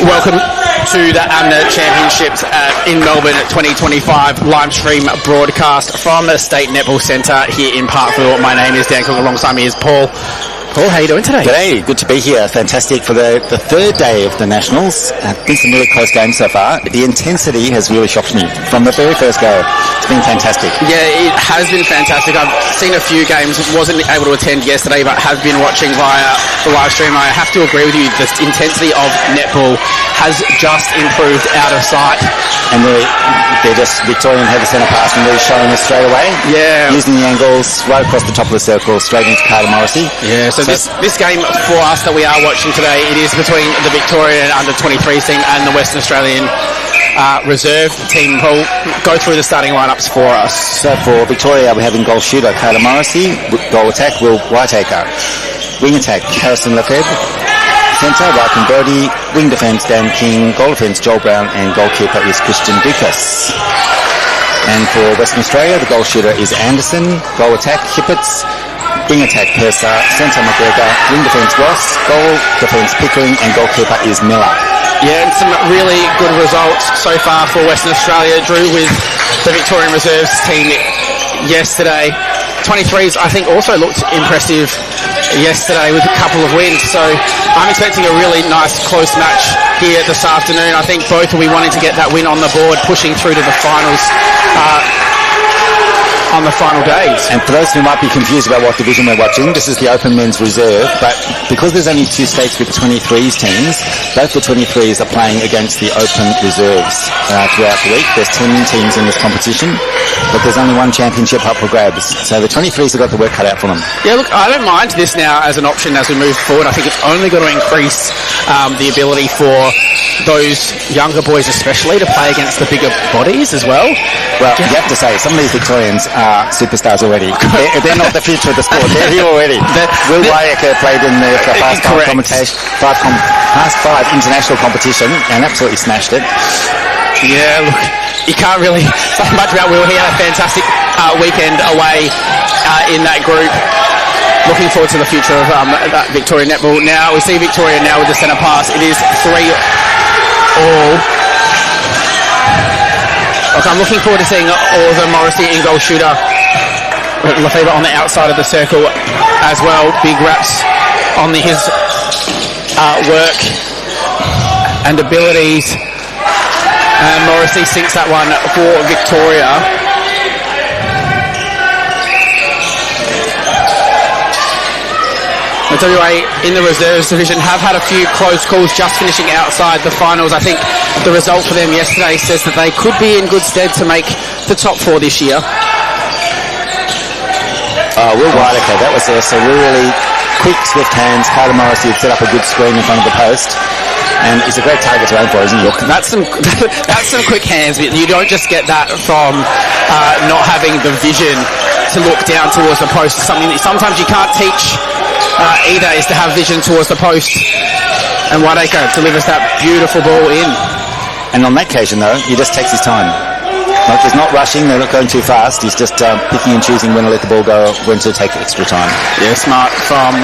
Welcome to the AMNA Championships in Melbourne 2025 live stream broadcast from the State Netball Centre here in Parkville. My name is Dan Cook, alongside me is Paul. Paul, how are you doing today? G'day, good to be here. Fantastic for the third day of the Nationals. Been some really close games so far. The intensity has really shocked me from the very first go. It's been fantastic. Yeah, it has been fantastic. I've seen a few games, wasn't able to attend yesterday, but have been watching via the live stream. I have to agree with you, the intensity of netball has just improved out of sight. And they're just, Victorian had the centre pass and really showing us straight away. Yeah. Using the angles right across the top of the circle, straight into Carter Morrissey. Yeah, so this game for us that we are watching today, it is between the Victorian under-23s team and the Western Australian reserve team. Paul, go through the starting lineups for us. So for Victoria, we're having goal shooter Carter Morrissey, goal attack Will Whiteacre, wing attack Harrison Lefebvre, centre Ryken Brody, wing defence Dan King, goal defence Joel Brown, and goalkeeper is Christian Dukas. And for Western Australia, the goal shooter is Anderson, goal attack Hippets, wing attack Purser, centre McGregor, wing defence Ross, goal defence Pickering, and goalkeeper is Miller. Yeah, and some really good results so far for Western Australia. Drew with the Victorian Reserves team yesterday. 23s, I think, also looked impressive yesterday with a couple of wins. So I'm expecting a really nice close match here this afternoon. I think both will be wanting to get that win on the board, pushing through to the finals on the final days. And for those who might be confused about what division we're watching, this is the Open Men's Reserve, but because there's only two states with 23s teams, both the 23s are playing against the Open Reserves throughout the week. There's 10 teams in this competition, but there's only one championship up for grabs. So the 23s have got the work cut out for them. Yeah, look, I don't mind this now as an option as we move forward. I think it's only going to increase the ability for those younger boys especially to play against the bigger bodies as well. Well, you have to say, some of these Victorians are superstars already. They're not the future of the sport. They're here already. Will Whiteacre played in the Fast 5 international competition and absolutely smashed it. Yeah, look, you can't really say much about Will. He had a fantastic weekend away in that group. Looking forward to the future of that Victoria netball. Now, we see Victoria now with the centre pass. It is 3-all. Look, I'm looking forward to seeing Oliver Morrissey in goal shooter. Lefebvre on the outside of the circle as well. Big raps on his work and abilities. And Morrissey sinks that one for Victoria. The WA in the reserves division have had a few close calls, just finishing outside the finals. I think the result for them yesterday says that they could be in good stead to make the top four this year. Will Whiteacre, that was some really quick, swift hands. Carter Morrissey had set up a good screen in front of the post. And it's a great target to aim for, isn't it? Look, that's some quick hands. You don't just get that from not having the vision to look down towards the post. Something that sometimes you can't teach either, is to have vision towards the post. And Whiteacre delivers that beautiful ball in. And on that occasion, though, he just takes his time. Like, he's not rushing, they're not going too fast. He's just picking and choosing when to let the ball go, when to take extra time. Yeah, smart from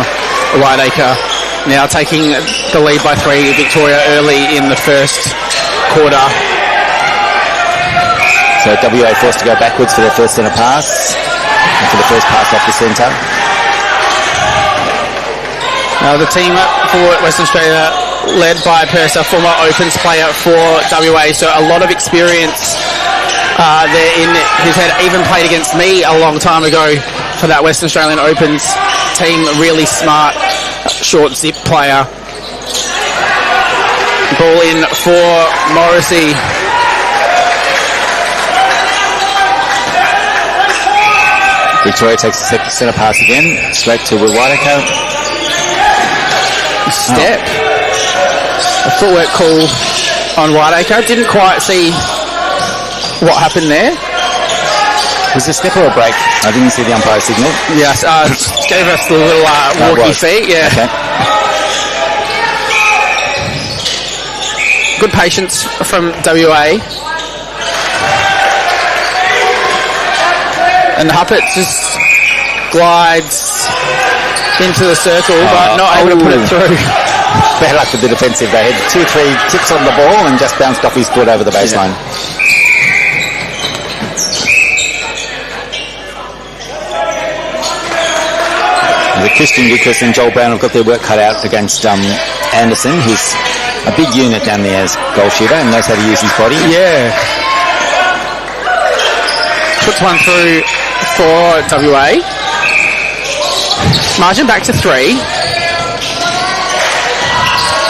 Whiteacre. Now taking the lead by 3, Victoria early in the first quarter. So WA forced to go backwards for their first centre pass, and for the first pass off the centre. Now the team for Western Australia led by Purser, former Opens player for WA, so a lot of experience there in his head. Even played against me a long time ago for that Western Australian Opens team. Really smart, short zip player. Ball in for Morrissey. Victoria takes the centre pass again, straight to Will Whiteacre. Step. A footwork call on Whiteacre. Didn't quite see what happened there. Was it a step or a break? I didn't see the umpire signal. Yes, gave us the little walkie feet. Yeah. Okay. Good patience from WA. And Huppet just glides into the circle, but not able to put it through. bad luck with the defensive. They had 2 or 3 tips on the ball and just bounced off his foot over the baseline. The Christian Lucas and Joel Brown have got their work cut out against Anderson, who's a big unit down there as goal shooter and knows how to use his body. Yeah. Puts one through for WA. Margin back to 3.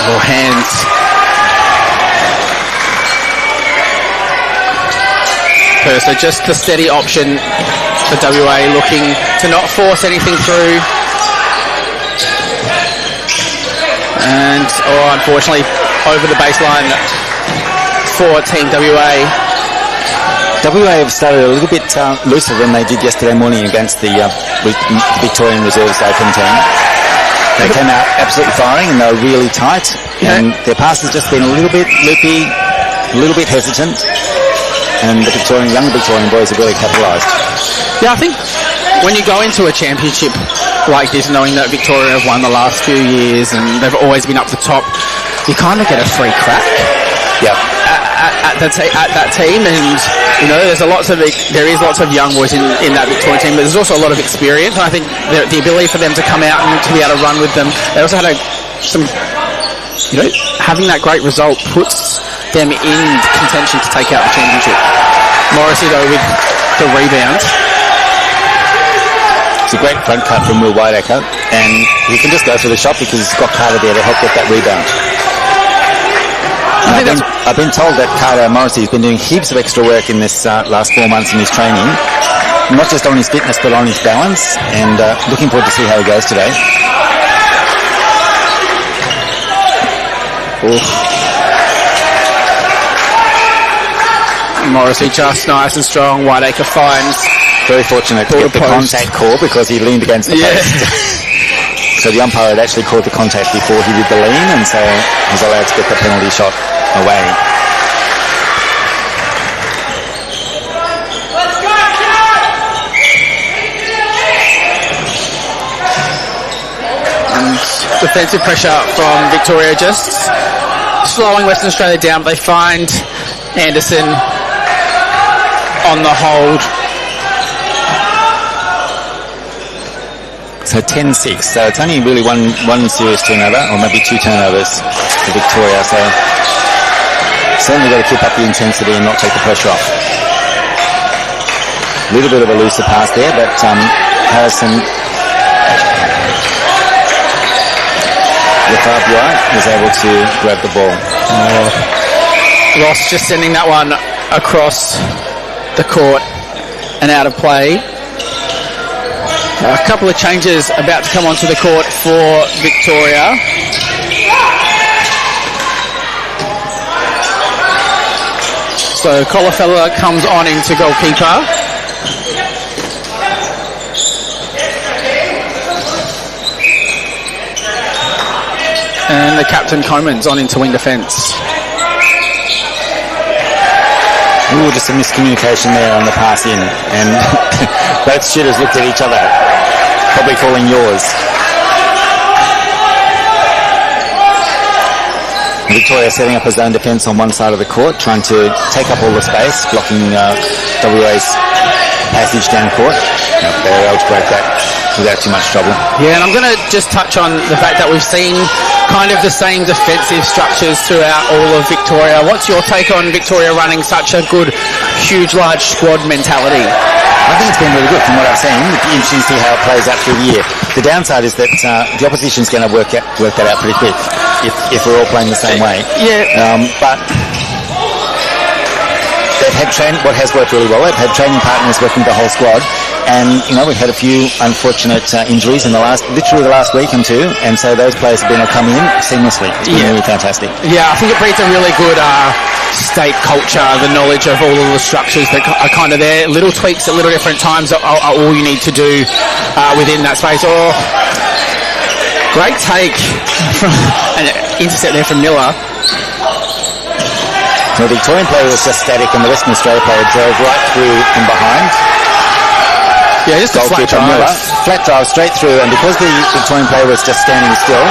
Little hands. So just the steady option for WA, looking to not force anything through. And, unfortunately, over the baseline for Team WA. WA have started a little bit looser than they did yesterday morning against the Victorian Reserves Open team. They came out absolutely firing and they were really tight. And their pass has just been a little bit loopy, a little bit hesitant. And the young Victorian boys have really capitalised. Yeah, I think when you go into a championship like this, knowing that Victoria have won the last few years and they've always been up the top, you kind of get a free crack at that team. And there is lots of young boys in that Victoria team, but there's also a lot of experience. And I think the ability for them to come out and to be able to run with them, they also had having that great result puts them in contention to take out the championship. Morrissey though with the rebound. It's a great front cut from Will Whiteacre, and he can just go for the shot because he's got Carter there to help get that rebound. I've been told that Carter Morrissey has been doing heaps of extra work in this last 4 months in his training, not just on his fitness but on his balance, and looking forward to see how he goes today. Morrissey just nice and strong. Whiteacre finds. Very fortunate to get the contact call because he leaned against the post. So the umpire had actually called the contact before he did the lean, and so he was allowed to get the penalty shot away. And defensive pressure from Victoria just slowing Western Australia down. They find Anderson on the hold. So 10-6. So it's only really one serious turnover, or maybe 2 turnovers for Victoria. So certainly got to keep up the intensity and not take the pressure off. A little bit of a looser pass there, but Harrison, the far right, was able to grab the ball. Ross just sending that one across the court and out of play. A couple of changes about to come onto the court for Victoria. So Colafella comes on into goalkeeper. And the captain Comans on into wing defence. Ooh, just a miscommunication there on the pass in, and both shooters looked at each other, probably calling yours. Victoria setting up his own defence on one side of the court, trying to take up all the space, blocking WA's passage down court. They were able to break that without too much trouble. Yeah, and I'm going to just touch on the fact that we've seen kind of the same defensive structures throughout all of Victoria. What's your take on Victoria running such a good, huge, large squad mentality? I think it's been really good from what I've seen. It'll be interesting to see how it plays out through the year. The downside is that the opposition's going to work that out pretty quick if we're all playing the same way. Yeah. But they've had what has worked really well. They've had training partners working with the whole squad. And, we've had a few unfortunate injuries in literally the last week and two, and so those players have been able to come in seamlessly. It's been really fantastic. Yeah, I think it breeds a really good state culture, the knowledge of all of the structures that are kind of there. Little tweaks at little different times are all you need to do within that space. Or great take from an intercept there from Miller. So the Victorian player was just static, and the Western Australia player drove right through from behind. Yeah, just a flat drive. Flat drive straight through, and because the Victorian player was just standing still,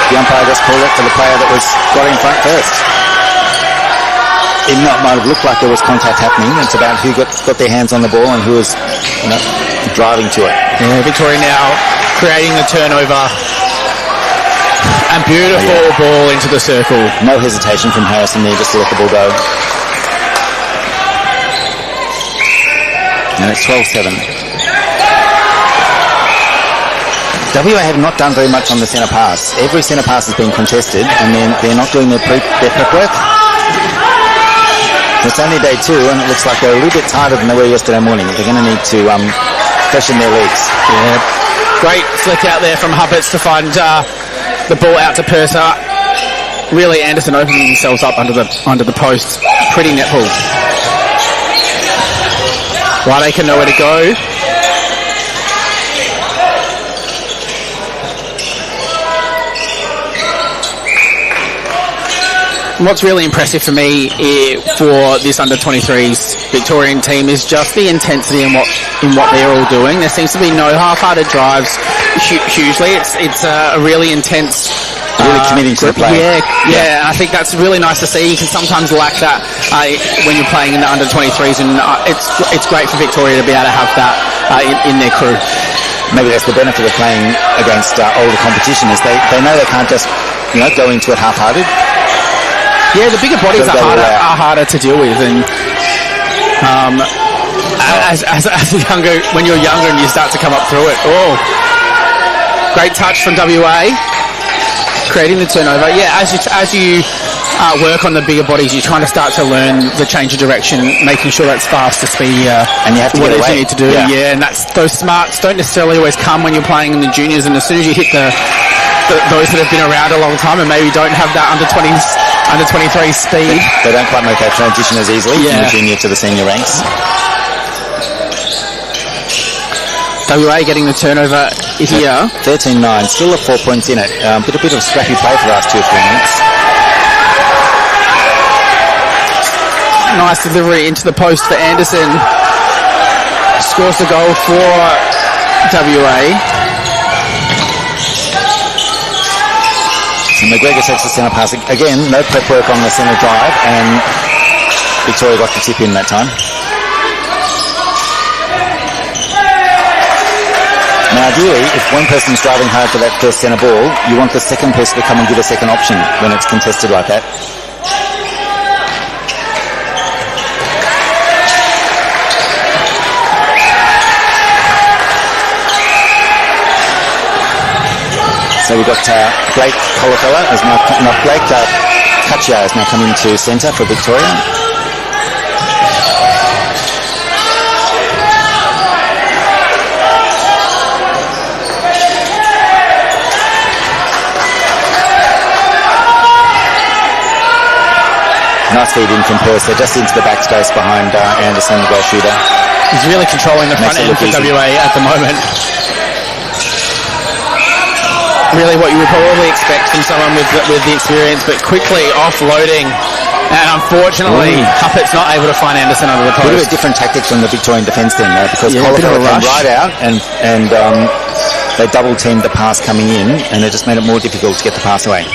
The umpire just called it for the player that got in front first. Even though it might have looked like there was contact happening, it's about who got their hands on the ball and who was driving to it. Yeah, Victoria now creating the turnover. And beautiful ball into the circle. No hesitation from Harrison there, just to let the ball go. And it's 12-7. WA have not done very much on the centre pass. Every centre pass has been contested, and then they're not doing their prep work. It's only day 2, and it looks like they're a little bit tighter than they were yesterday morning. They're going to need to freshen their legs. Yeah, great flick out there from Huppets to find the ball out to Purser. Really, Anderson opening themselves up under the post. Pretty netball. Whiteacre nowhere to go. What's really impressive for me for this under-23s Victorian team is just the intensity in what they're all doing. There seems to be no half-hearted drives hugely. It's a really intense... Really committing to the play. Yeah. I think that's really nice to see. You can sometimes lack that when you're playing in the under-23s, and it's great for Victoria to be able to have that in their crew. Maybe that's the benefit of playing against older competition, is they know they can't just go into it half-hearted. Yeah, the bigger bodies are harder to deal with, and when you're younger and you start to come up through it. Oh, great touch from WA, creating the turnover. Yeah, as you work on the bigger bodies, you're trying to start to learn the change of direction, making sure that's fast to speed. And you have to what get it is away. you need to do. Yeah, and those smarts don't necessarily always come when you're playing in the juniors, and as soon as you hit those that have been around a long time and maybe don't have that under-23 speed. They don't quite make that transition as easily from the junior to the senior ranks. WA getting the turnover here. 13-9, still a 4 points in it. A bit of scrappy play for the last 2 or 3 minutes. Nice delivery into the post for Anderson. Scores the goal for WA. So McGregor takes the centre pass. Again, no prep work on the centre drive, and Victoria got the tip in that time. Now, ideally, if one person's driving hard for that first centre ball, you want the second person to come and give a second option when it's contested like that. So we've got Blake Colafella has now, Blake Caccia has now come into centre for Victoria. Nice feed in from Purser, just into the backspace behind Anderson, the goal shooter. He's really controlling the front end for WA at the moment. Really what you would probably expect from someone with the experience, but quickly offloading. And unfortunately, Huppet's not able to find Anderson under the post. A bit of a different tactic from the Victorian defence then, though, because Colafella came right out and they double-teamed the pass coming in, and it just made it more difficult to get the pass away.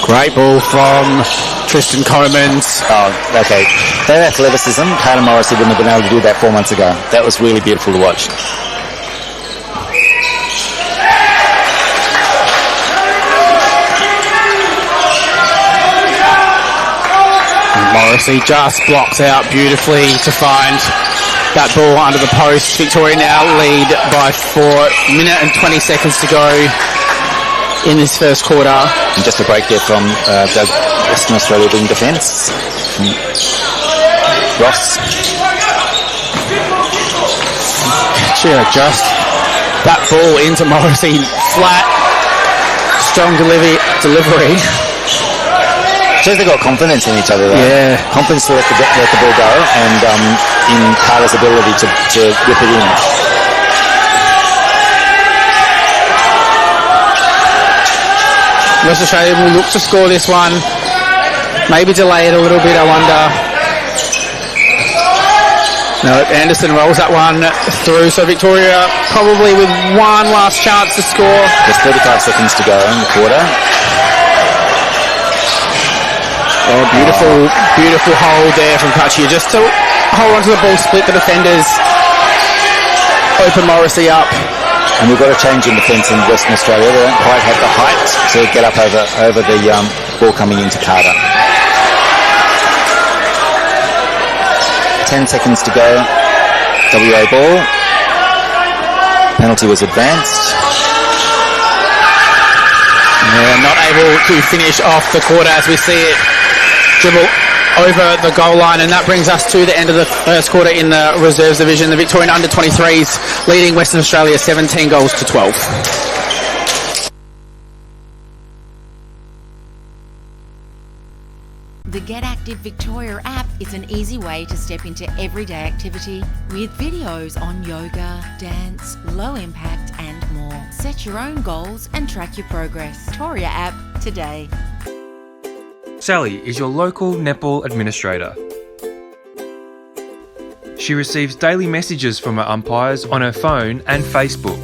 Great ball from Tristan Comans. Oh, okay. Their athleticism, Taylor Morrissey wouldn't have been able to do that 4 months ago. That was really beautiful to watch. Morrissey just blocks out beautifully to find that ball under the post. Victoria now lead by 4 minutes and 20 seconds to go in this first quarter. And just a break there from the Western Australia wing defence. Ross. Just that ball into Morrissey, flat, strong delivery. Shows they've got confidence in each other, though. Yeah. Confidence to let the ball go, and in Carter's ability to whip it in. West Australia will look to score this one. Maybe delay it a little bit, I wonder. No, Anderson rolls that one through, so Victoria probably with one last chance to score. There's 35 seconds to go in the quarter. Oh, beautiful hold there from Kachia, just to hold onto the ball, split the defenders, open Morrissey up. And we've got a change in defence in Western Australia. They don't quite have the height to get up over the ball coming into Carter. 10 seconds to go. WA ball. Penalty was advanced. Yeah, not able to finish off the quarter as we see it dribble over the goal line, and that brings us to the end of the first quarter in the reserves division. The Victorian under-23s leading Western Australia 17 goals to 12. The Get Active Victoria app is an easy way to step into everyday activity with videos on yoga, dance, low impact and more. Set your own goals and track your progress. Victoria app today. Sally is your local netball administrator. She receives daily messages from her umpires on her phone and Facebook.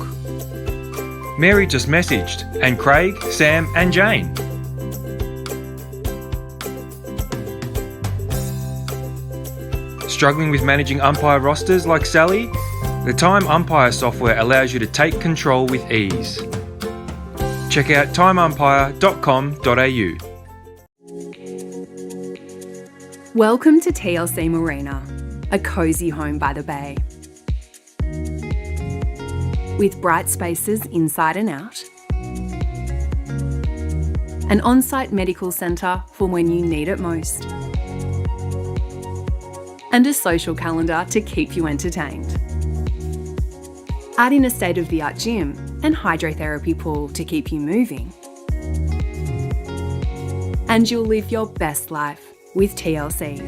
Mary just messaged, and Craig, Sam and Jane. Struggling with managing umpire rosters like Sally? The Time Umpire software allows you to take control with ease. Check out timeumpire.com.au. Welcome to TLC Marina, a cosy home by the bay. With bright spaces inside and out, an on-site medical centre for when you need it most, and a social calendar to keep you entertained. Add in a state-of-the-art gym and hydrotherapy pool to keep you moving, and you'll live your best life with TLC.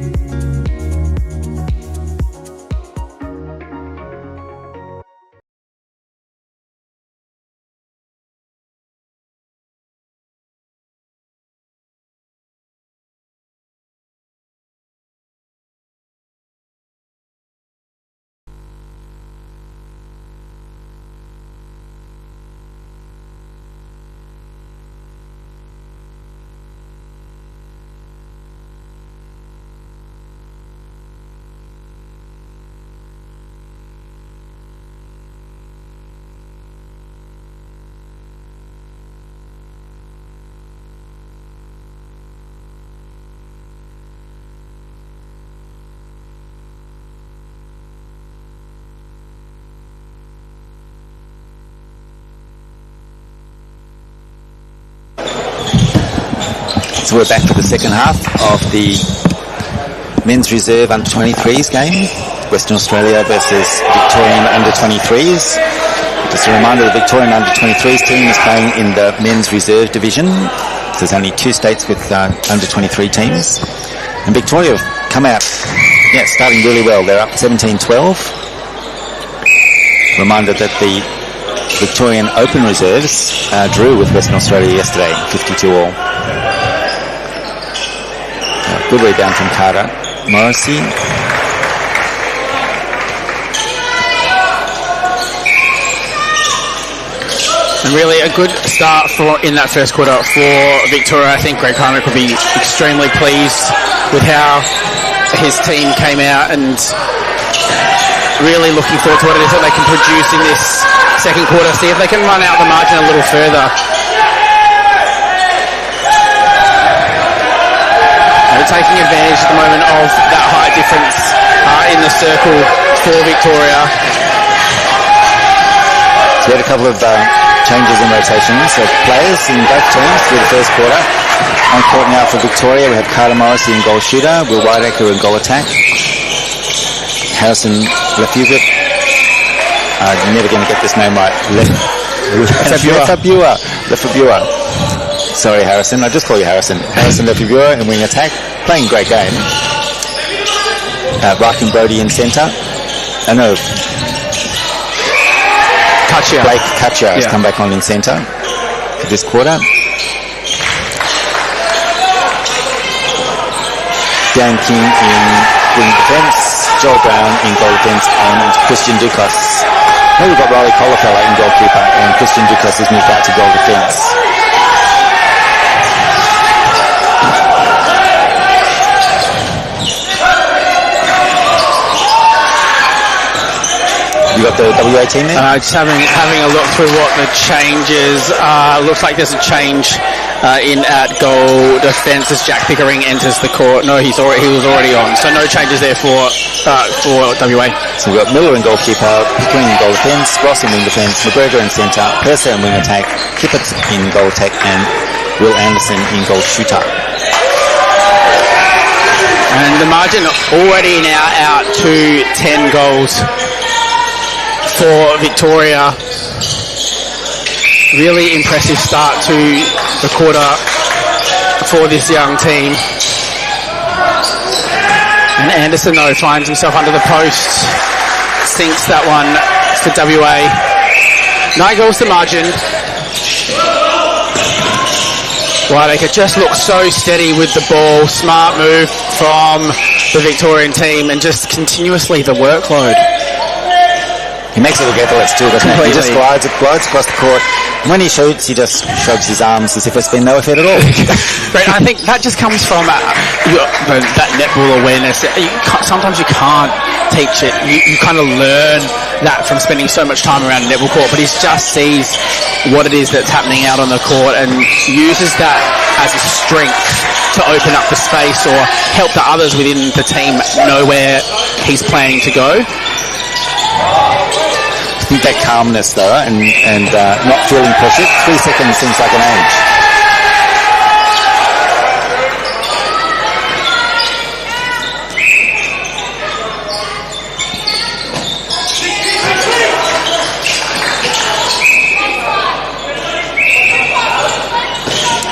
So we're back for the second half of the men's reserve under-23s game. Western Australia versus Victorian under-23s. Just a reminder, the Victorian under-23s team is playing in the men's reserve division. There's only 2 states with under-23 teams. And Victoria have come out, starting really well. They're up 17-12. Reminder that the Victorian Open reserves drew with Western Australia yesterday, 52-all. Good rebound from Carter. Morrissey. And really a good start in that first quarter for Victoria. I think Greg Harmonic will be extremely pleased with how his team came out, and really looking forward to what it is that they can produce in this second quarter. See if they can run out the margin a little further. Taking advantage at the moment of that height difference in the circle for Victoria. So we had a couple of changes in rotations of players in both teams through the first quarter. On court now for Victoria, we have Carter Morrissey in goal shooter, Will Whiteacre in goal attack, Harrison Lefebvre. You're never going to get this name right. Lefebvre. Sorry, Harrison. I'll just call you Harrison. Harrison Lefebvre in wing attack. Playing a great game. Rakin Brody in centre. Blake Kachia has come back on in centre for this quarter. Dan King in wing defence. Joel Brown in goal defence, and Christian Ducas. Now we've got Riley Colafella in goalkeeper, and Christian Ducas has moved out to goal defence. You got the WA team there? Just having a look through what the changes are. Looks like there's a change in at goal defence as Jack Pickering enters the court. No, he was already on, so no changes there for WA. So we've got Miller in goalkeeper, Pickering in goal defence, Ross in wing defence, McGregor in centre, Purser in wing attack, Kippert in goal attack, and Will Anderson in goal shooter. And the margin already now out to 10 goals for Victoria. Really impressive start to the quarter for this young team. And Anderson, though, finds himself under the post. Sinks that one for WA. 9 goals to margin. Whiteacre just looks so steady with the ball. Smart move from the Victorian team, and just continuously the workload. He makes it look effortless too, doesn't he? He just glides across the court. And when he shoots, he just shrugs his arms as if it's been no effort at all. Right, I think that just comes from that netball awareness. Sometimes you can't teach it. You kind of learn that from spending so much time around a netball court, but he just sees what it is that's happening out on the court and uses that as a strength to open up the space or help the others within the team know where he's planning to go. I think that calmness though, and not feeling pressure. 3 seconds seems like an age.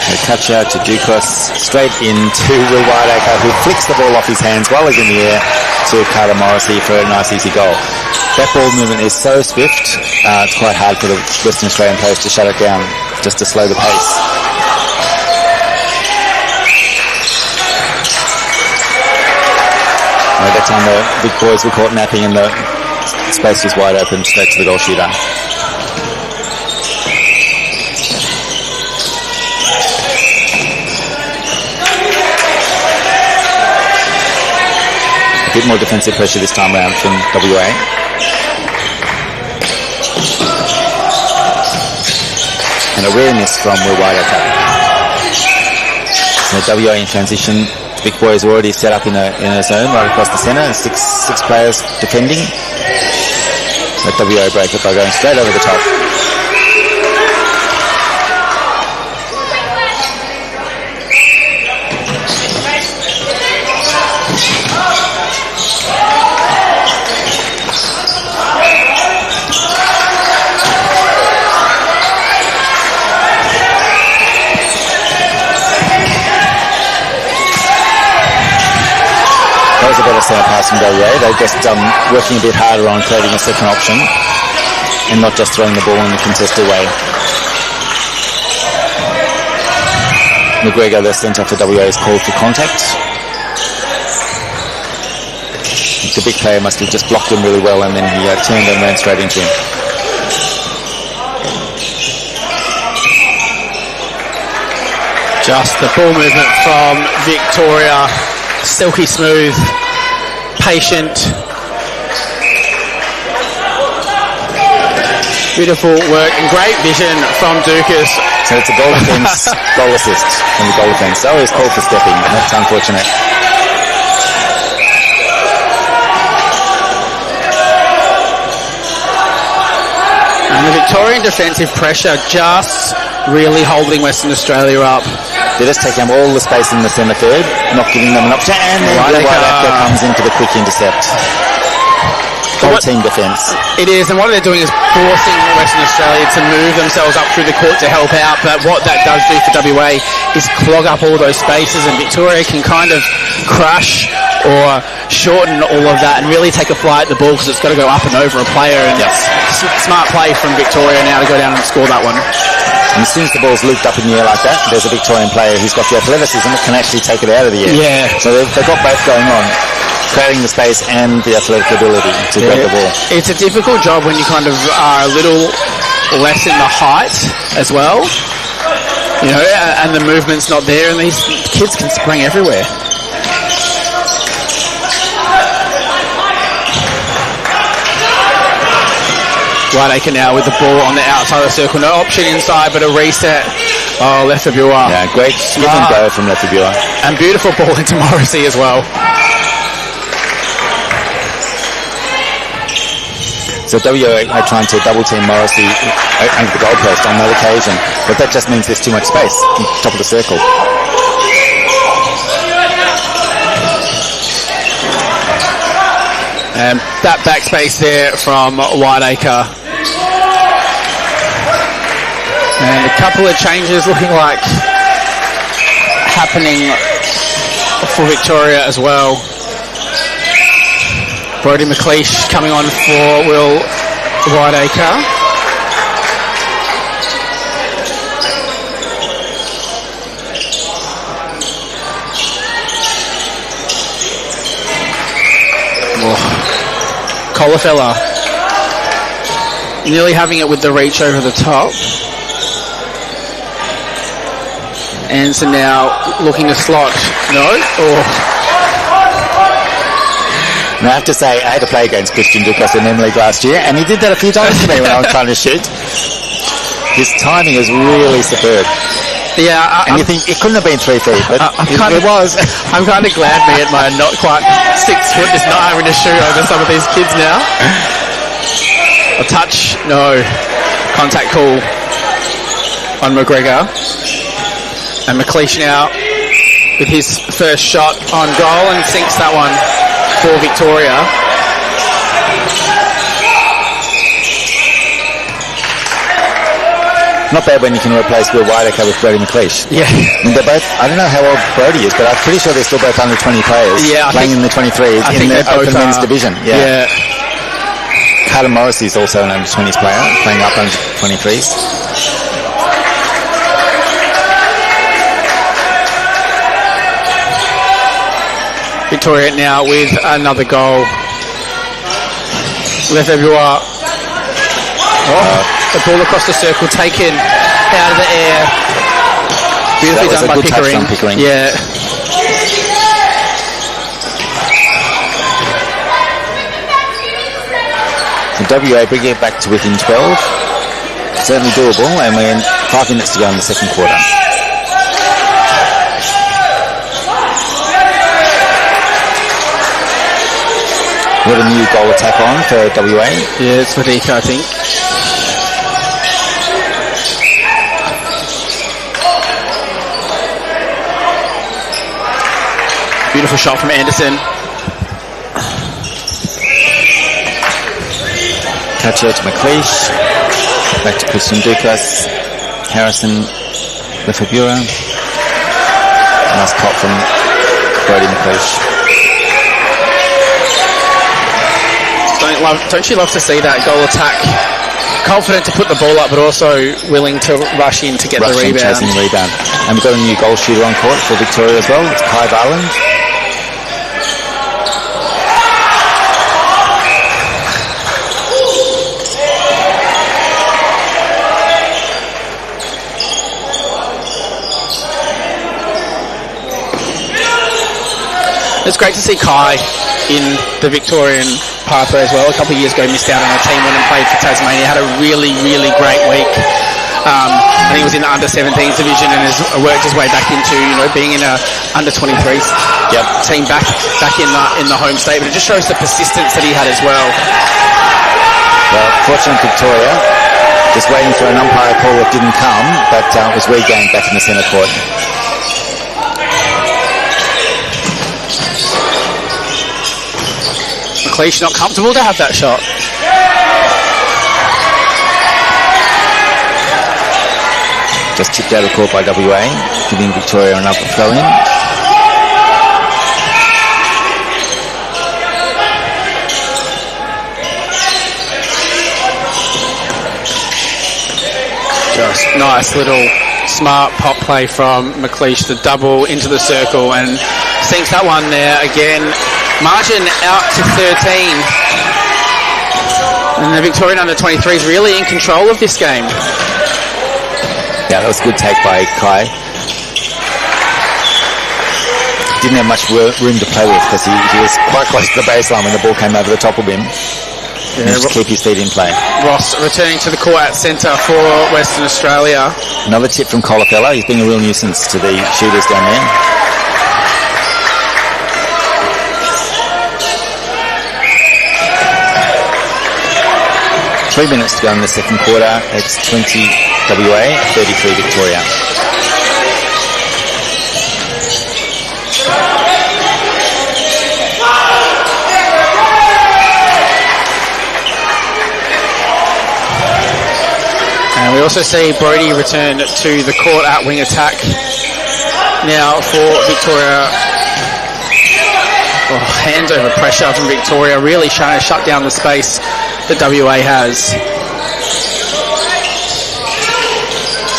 A touch out to Ducas, straight into Will Whiteacre, who flicks the ball off his hands while he's in the air to Carter Morrissey for a nice easy goal. That ball movement is so swift, it's quite hard for the Western Australian players to shut it down, just to slow the pace. At that time the big boys were caught napping and the space was wide open, straight to the goal shooter. A bit more defensive pressure this time around from WA. And awareness from Will Whiteacre. The WA in transition. The big boys are already set up in a zone right across the centre. Six players defending. Let WA break it by going straight over the top. That was a better centre pass from WA. They're just working a bit harder on creating a second option and not just throwing the ball in a contested way. McGregor, the centre for WA, is called for contact. The big player must have just blocked him really well, and then he turned and ran straight into him. Just the ball movement from Victoria. Silky smooth, patient. Beautiful work and great vision from Ducas. So it's a goal defence, goal assist from the goal defence. Oh, he's called for stepping, but that's unfortunate. And the Victorian defensive pressure just really holding Western Australia up. They're just taking up all the space in the centre third, not giving them an option, and then Whiteacre comes into the quick intercept. Whole team defence. It is, and what they're doing is forcing Western Australia to move themselves up through the court to help out, but what that does do for WA is clog up all those spaces, and Victoria can kind of crush or shorten all of that and really take a fly at the ball because it's got to go up and over a player, and it's smart play from Victoria now to go down and score that one. And as soon as the ball's looped up in the air like that, there's a Victorian player who's got the athleticism that can actually take it out of the air. Yeah. So they've got both going on, creating the space and the athletic ability to grab the ball. It's a difficult job when you kind of are a little less in the height as well. You know, and the movement's not there, and these kids can spring everywhere. Whiteacre now with the ball on the outside of the circle. No option inside, but a reset. Oh, Lefebvre. Yeah, great give and go from Lefebvre. And beautiful ball into Morrissey as well. So WA are trying to double team Morrissey under the goalpost on that occasion, but that just means there's too much space on top of the circle. And that backspace there from Whiteacre. And a couple of changes looking like happening for Victoria as well. Brodie McLeish coming on for Will Whiteacre. Colafella nearly having it with the reach over the top. Anson now looking to slot. No? And I have to say, I had to play against Christian Ducas in M League last year, and he did that a few times to me when I was trying to shoot. His timing is really superb. Yeah, and you think it couldn't have been 3 feet, but it was. I'm kind of glad me at my not quite 6 foot is not having to shoot over some of these kids now. A touch, no. Contact call on McGregor. And McLeish now with his first shot on goal and sinks that one for Victoria. Not bad when you can replace Will Whiteacre with Brodie McLeish. Yeah. And they're both, I don't know how old Brodie is, but I'm pretty sure they're still both under 20 players playing in the 23s in the Open Men's Division. Yeah. Carter Morrissey is also an under 20s player, playing up under 23s. Victoria now with another goal. Lefebvre. The ball across the circle taken out of the air. Beautifully done by Pickering. Yeah. So WA bringing it back to within 12. Certainly doable, and we're in 5 minutes to go in the second quarter. We have a new goal attack on for WA. Yeah, it's for Dika, I think. Beautiful shot from Anderson. Catcher to McLeish. Back to Christian Ducas. Harrison Lefebvre. Nice pop from Brodie McLeish. Don't you love to see that goal attack? Confident to put the ball up, but also willing to rush in to get the rebound. Chasing the rebound. And we've got a new goal shooter on court for Victoria as well. It's Kai Varland. It's great to see Kai in the Victorian pathway as well. A couple of years ago, missed out on a team win and played for Tasmania. Had a really, really great week. I think he was in the under-17s division and has worked his way back into, being in a under-23s team back in the home state. But it just shows the persistence that he had as well. Well, fortunately Victoria, just waiting for an umpire call that didn't come, but was regained back in the centre court. McLeish not comfortable to have that shot. Just tipped out of court by WA, giving Victoria another throw in. Just nice little smart pop play from McLeish. The double into the circle and sinks that one there again. Margin out to 13. And the Victorian under-23s really in control of this game. Yeah, that was a good take by Kai. Didn't have much room to play with because he was quite close to the baseline when the ball came over the top of him. Managed to keep his feet in play. Ross returning to the court at centre for Western Australia. Another tip from Colafella. He's being a real nuisance to the shooters down there. Three minutes to go in the second quarter. It's 20 WA, 33 Victoria. And we also see Brodie return to the court at wing attack now for Victoria. Oh, hands over pressure from Victoria, really trying to shut down the space that WA has.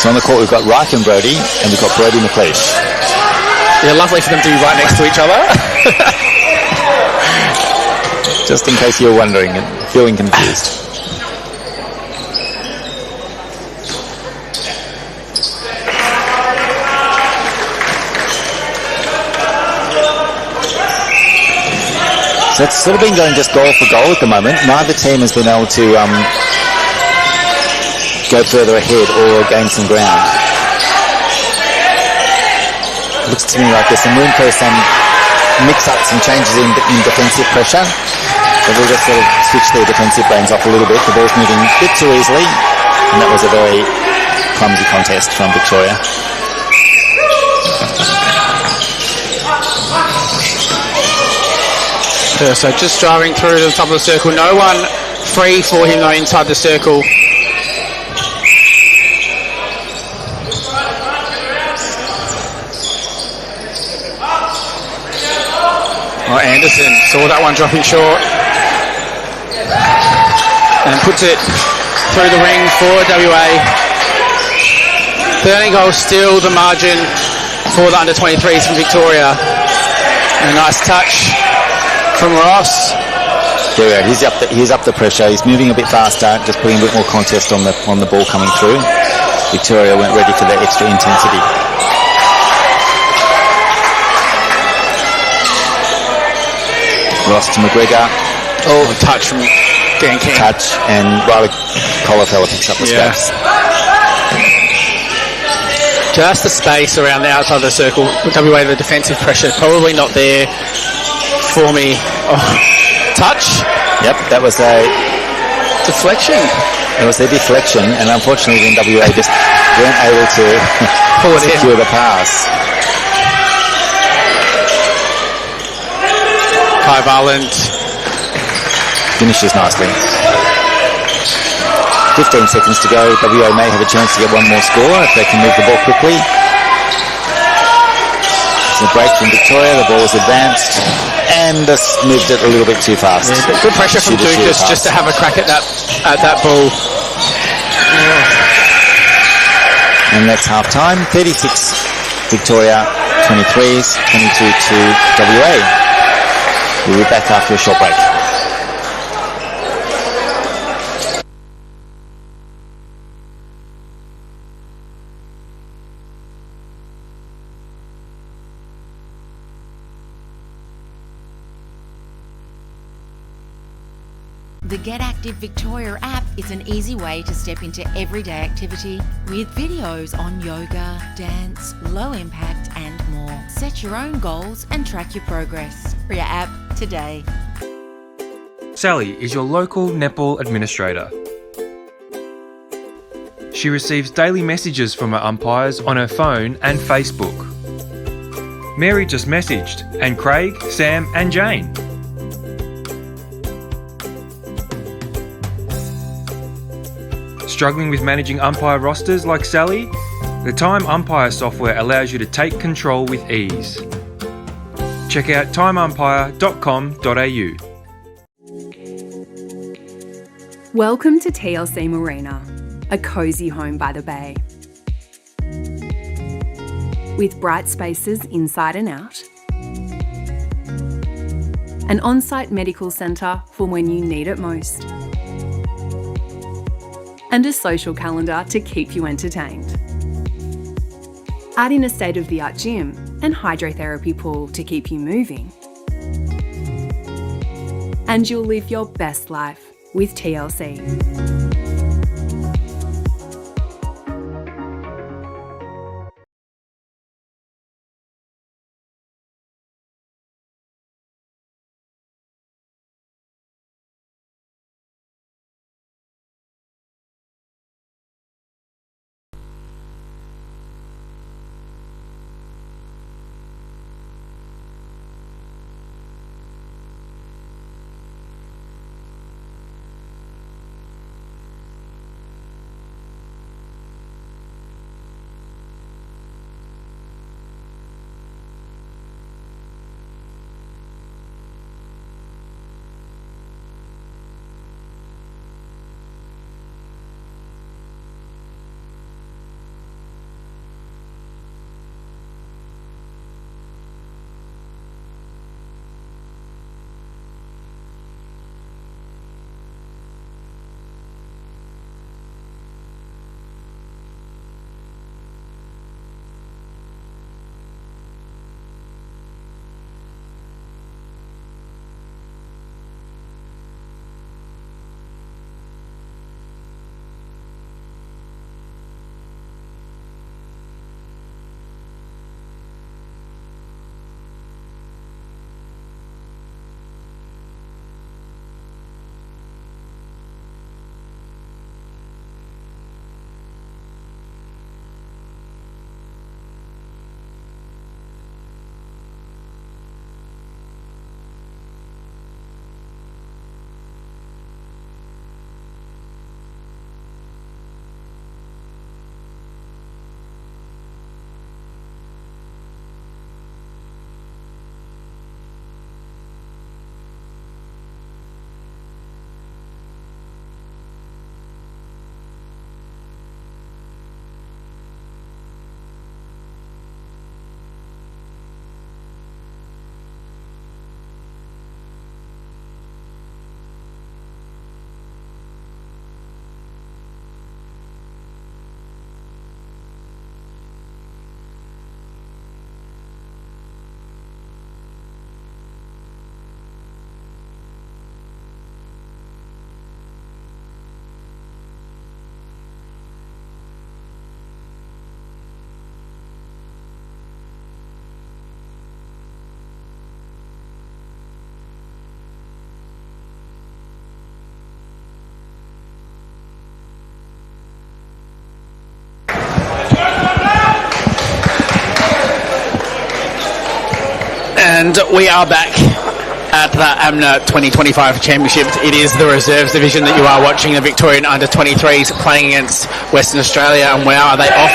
So on the court we've got Reich and Brodie, and we've got Brodie McLeish. Yeah, lovely for them to be right next to each other. Just in case you're wondering and feeling confused. So it's sort of been going just goal for goal at the moment. Neither team has been able to go further ahead or gain some ground. Looks to me like there's some room for some mix-ups and changes in defensive pressure. So they'll just sort of switch their defensive brains off a little bit. The ball's moving a bit too easily, and that was a very clumsy contest from Victoria. So just driving through to the top of the circle. No one free for him though inside the circle. Oh, Anderson saw that one dropping short and puts it through the ring for WA. 13 goals still the margin for the under-23s from Victoria. And a nice touch from Ross. Yeah, he's up the pressure. He's moving a bit faster, just putting a bit more contest on the ball coming through. Victoria went ready for that extra intensity. Ross to McGregor. Oh, touch from Dan King. Touch, and Riley Colafella picks up the scraps. Just the space around the outside of the circle. WA, the defensive pressure probably not there for me. Oh, touch. Yep, that was a deflection. It was a deflection, and unfortunately then WA just weren't able to pull it secure in. the pass. Kai Varland finishes nicely. 15 seconds to go. WA may have a chance to get one more score if they can move the ball quickly. It's a break from Victoria. The ball was advanced and just moved it a little bit too fast. Yeah, good pressure from Dukas just to have a crack at that ball. And that's half time. 36 Victoria, 23s, 22 to WA. We'll be back after a short break. The Get Active Victoria app is an easy way to step into everyday activity with videos on yoga, dance, low impact and more. Set your own goals and track your progress. For your app today. Sally is your local netball administrator. She receives daily messages from her umpires on her phone and Facebook. Mary just messaged, and Craig, Sam and Jane. Struggling with managing umpire rosters like Sally? The Time Umpire software allows you to take control with ease. Check out timeumpire.com.au. Welcome to TLC Marina. a cosy home by the bay. With bright spaces inside and out, an on-site medical centre for when you need it most, and a social calendar to keep you entertained. Add in a state-of-the-art gym and hydrotherapy pool to keep you moving, and you'll live your best life with TLC. And we are back at the AMNA 2025 Championship. It is the reserves division that you are watching. The Victorian under-23s playing against Western Australia, and wow, are they off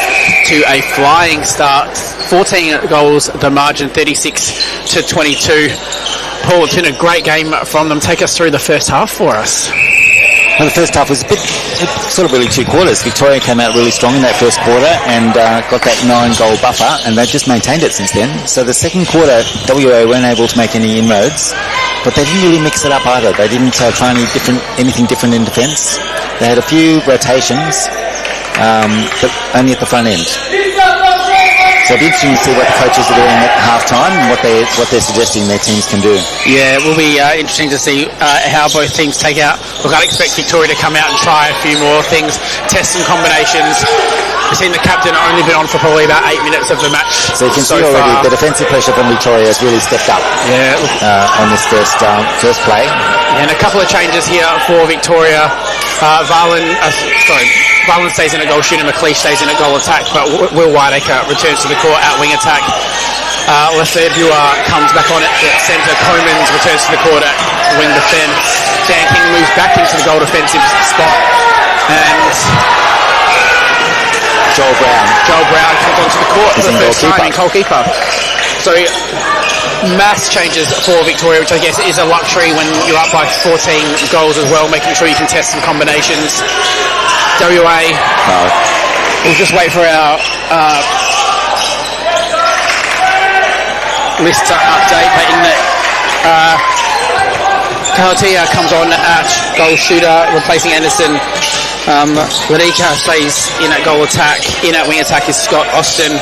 to a flying start. 14 goals, the margin 36-22. Paul, it's been a great game from them. Take us through the first half for us. Well, the first half was sort of really two quarters. Victoria came out really strong in that first quarter and got that 9-goal buffer, and they've just maintained it since then. So the second quarter, WA weren't able to make any inroads, but they didn't really mix it up either. They didn't try anything different in defence. They had a few rotations, but only at the front end. So it'll be interesting to see what the coaches are doing at half-time and what they're suggesting their teams can do. Yeah, it will be interesting to see how both teams take out. Look, I'd expect Victoria to come out and try a few more things, test some combinations. We've seen the captain only been on for probably about 8 minutes of the match. So you can see already the defensive pressure from Victoria has really stepped up on this first play. And a couple of changes here for Victoria. Varlin stays in a goal shooter, McLeish stays in a goal attack, but Will Whiteacre returns to the court at wing attack. Lefebvre comes back on at centre. Comans returns to the court at wing defence. Dan King moves back into the goal defensive spot. And Joel Brown comes onto the court for the first time in goalkeeper. So mass changes for Victoria, which I guess is a luxury when you're up by 14 goals as well, making sure you can test some combinations. WA, we'll just wait for our list to update, making that Kahotia comes on at goal shooter, replacing Anderson. Lanika stays in at goal attack. In at wing attack is Scott Austin.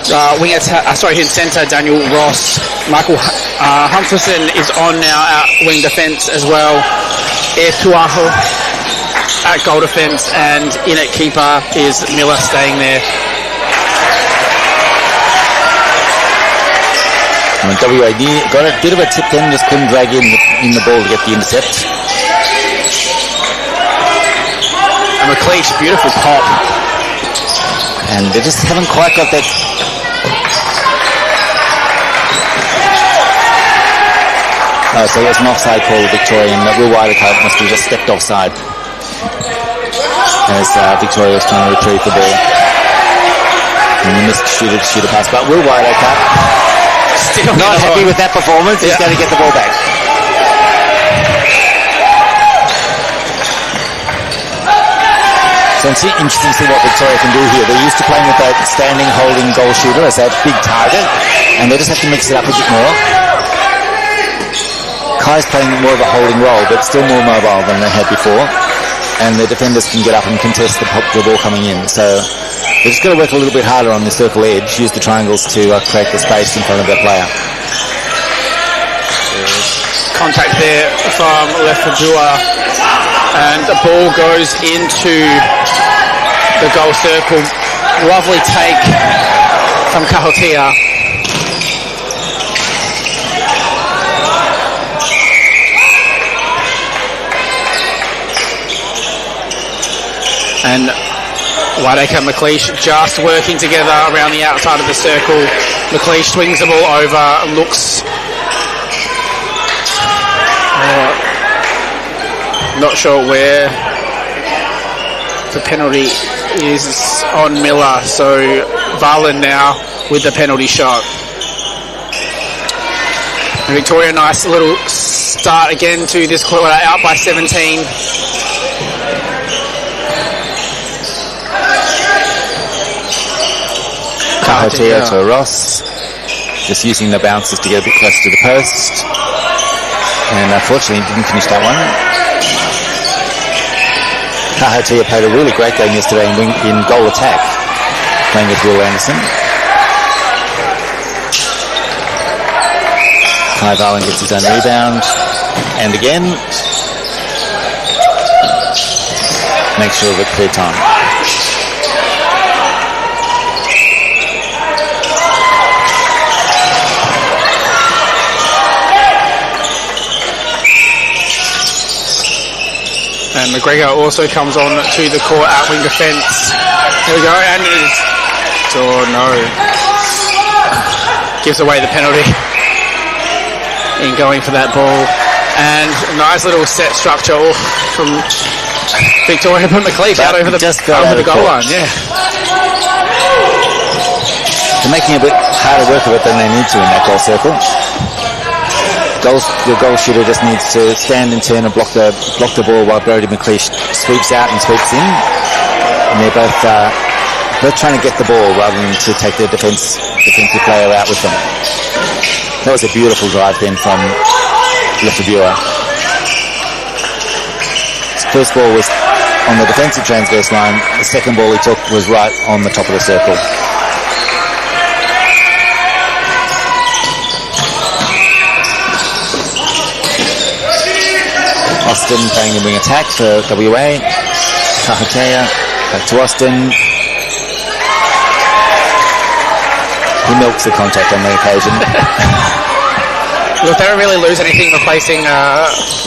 In centre, Daniel Ross. Michael Humphreson is on now at wing defence as well. Air Tuaho at goal defence, and in at keeper is Miller staying there. WA got a bit of a tip then, just couldn't drag in the ball to get the intercept. And McLeish, beautiful pop. And they just haven't quite got that. So there's an offside call of Victoria, and Will Widecoat must have just stepped offside as Victoria was trying to retrieve the ball. And the missed shooter pass, but Will Widecoat still not happy with that performance. He's going to get the ball back. So it's interesting to see what Victoria can do here. They're used to playing with that standing, holding goal shooter as that big target, and they just have to mix it up a bit more. Kai's playing more of a holding role, but still more mobile than they had before, and the defenders can get up and contest the ball coming in. So they've just got to work a little bit harder on the circle edge, use the triangles to create the space in front of their player. Contact there from Lefebvre, and the ball goes into the goal circle. Lovely take from Kahotia. And Wadeka and McLeish just working together around the outside of the circle. McLeish swings the ball over, looks not sure where the penalty is on Miller, so Varland now with the penalty shot. And Victoria, nice little start again to this quarter, out by 17. Kahotia to Ross, just using the bounces to get a bit closer to the post, and unfortunately didn't finish that one. Kahotia played a really great game yesterday in goal attack, playing with Will Anderson. Kai Varland gets his own rebound, and again makes sure of a clear time. And McGregor also comes on to the court at wing defence. There we go, and it is... Oh no. Gives away the penalty in going for that ball. And a nice little set structure from Victoria, but McLeish out over the goal line. Yeah. They're making a bit harder work of it than they need to in that goal circle. The goal shooter just needs to stand and turn and block the ball while Brodie McLeish sweeps out and sweeps in. And they're both trying to get the ball rather than to take their defensive player out with them. That was a beautiful drive then from Lefebvre. His first ball was on the defensive transverse line. The second ball he took was right on the top of the circle. Austin playing the wing attack for WA. Kahotia back to Austin. He milks the contact on the occasion. Look, they don't really lose anything replacing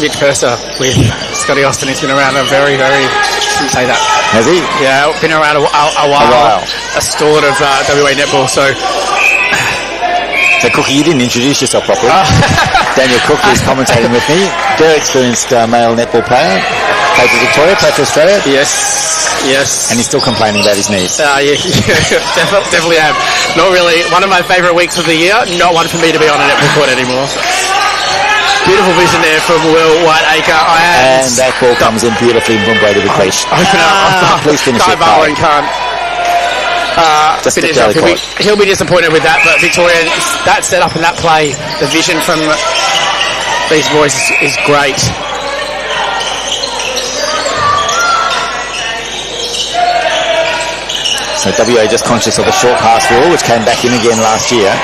Mitch Purser with Scotty Austin. He's been around a very, shouldn't say that. Has he? Yeah, been around a while. A stalwart of WA netball, so... So, Cookie, you didn't introduce yourself properly. Daniel Cook is commentating with me. Very experienced male netball player. Played for Victoria, played for Australia, Yes. and he's still complaining about his knees. Yeah, definitely am. Not really. One of my favourite weeks of the year. Not one for me to be on a netball court anymore. Beautiful vision there from Will Whiteacre. And that ball comes in beautifully from Brady McLeish. Open up. Please finish it, Varlin can't. Just Finish stick off. down the court. He'll be disappointed with that, but Victoria, that setup and that play, the vision from these boys is great. So WA just conscious of the short pass rule, which came back in again last year.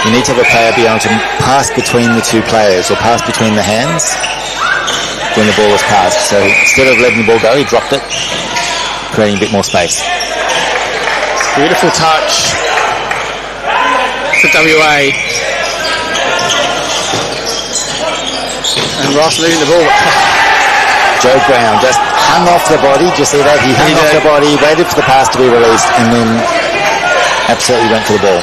You need to have a player be able to pass between the two players or pass between the hands when the ball was passed. So instead of letting the ball go, he dropped it, creating a bit more space. Beautiful touch for WA. And Ross moving the ball. Joe Brown just hung off the body. Did you see that? He hung off the body, waited for the pass to be released, and then absolutely went for the ball.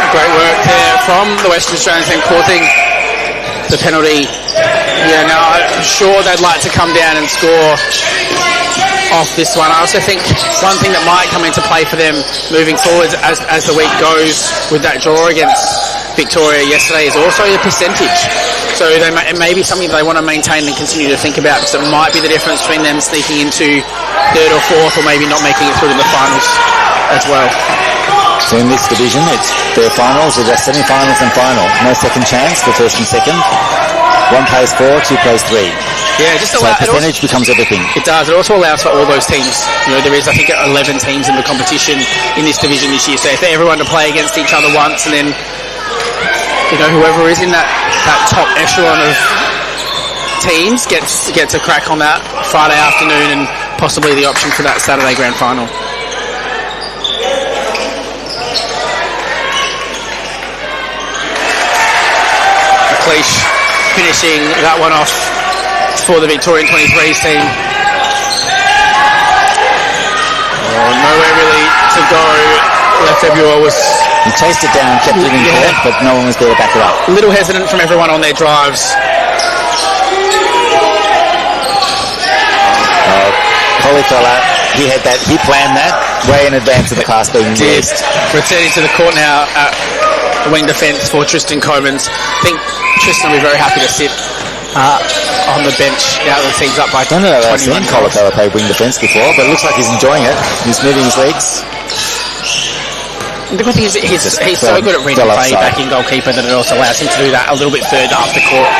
Great work there from the Western Australian team, causing the penalty. Yeah, no, I'm sure they'd like to come down and score off this one. I also think one thing that might come into play for them moving forward as the week goes with that draw against Victoria yesterday is also the percentage. So it may be something that they want to maintain and continue to think about, because it might be the difference between them sneaking into third or fourth, or maybe not making it through to the finals as well. So in this division, it's their finals, they're just semi-finals and final. No second chance for first and second. One plays 4, 2 plays 3. Yeah, just So percentage becomes everything. It does. It also allows for all those teams. You know, there is, I think, 11 teams in the competition in this division this year. So if everyone to play against each other once, and then, you know, whoever is in that top echelon of teams gets a crack on that Friday afternoon and possibly the option for that Saturday grand final. McLeish finishing that one off for the Victorian 23s team. Nowhere really to go. Lefebvre was... He chased it down, kept it in court, but no one was there to back it up. A little hesitant from everyone on their drives. Cauliflower, he planned that way in advance of the pass being released. Returning to the court now at wing defence for Tristan Comans. I think Tristan will be very happy to sit on the bench now that the team's up by 21 I don't know if I've seen goals. Cauliflower play wing defence before, but it looks like he's enjoying it. He's moving his legs. The good thing is he's so good at reading play back in goalkeeper that it also allows him to do that a little bit further up the court.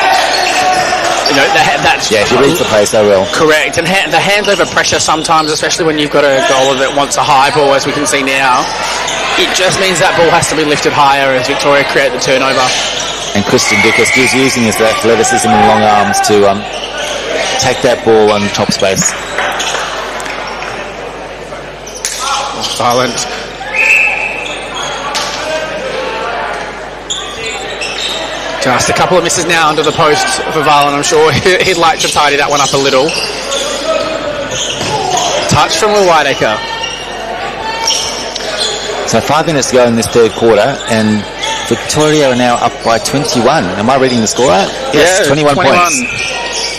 You know, that's... Yeah, he reads the play so well. Correct. And the hands over pressure sometimes, especially when you've got a goaler that wants a high ball, as we can see now, it just means that ball has to be lifted higher as Victoria create the turnover. And Christian Dickus is using his athleticism and long arms to take that ball on top space. Silent. Just a couple of misses now under the post for Varlin. I'm sure he'd like to tidy that one up a little. Touch from Will Whiteacre. So 5 minutes to go in this third quarter, and Victoria are now up by 21. Am I reading the score out? Yes, Yeah, 21 points.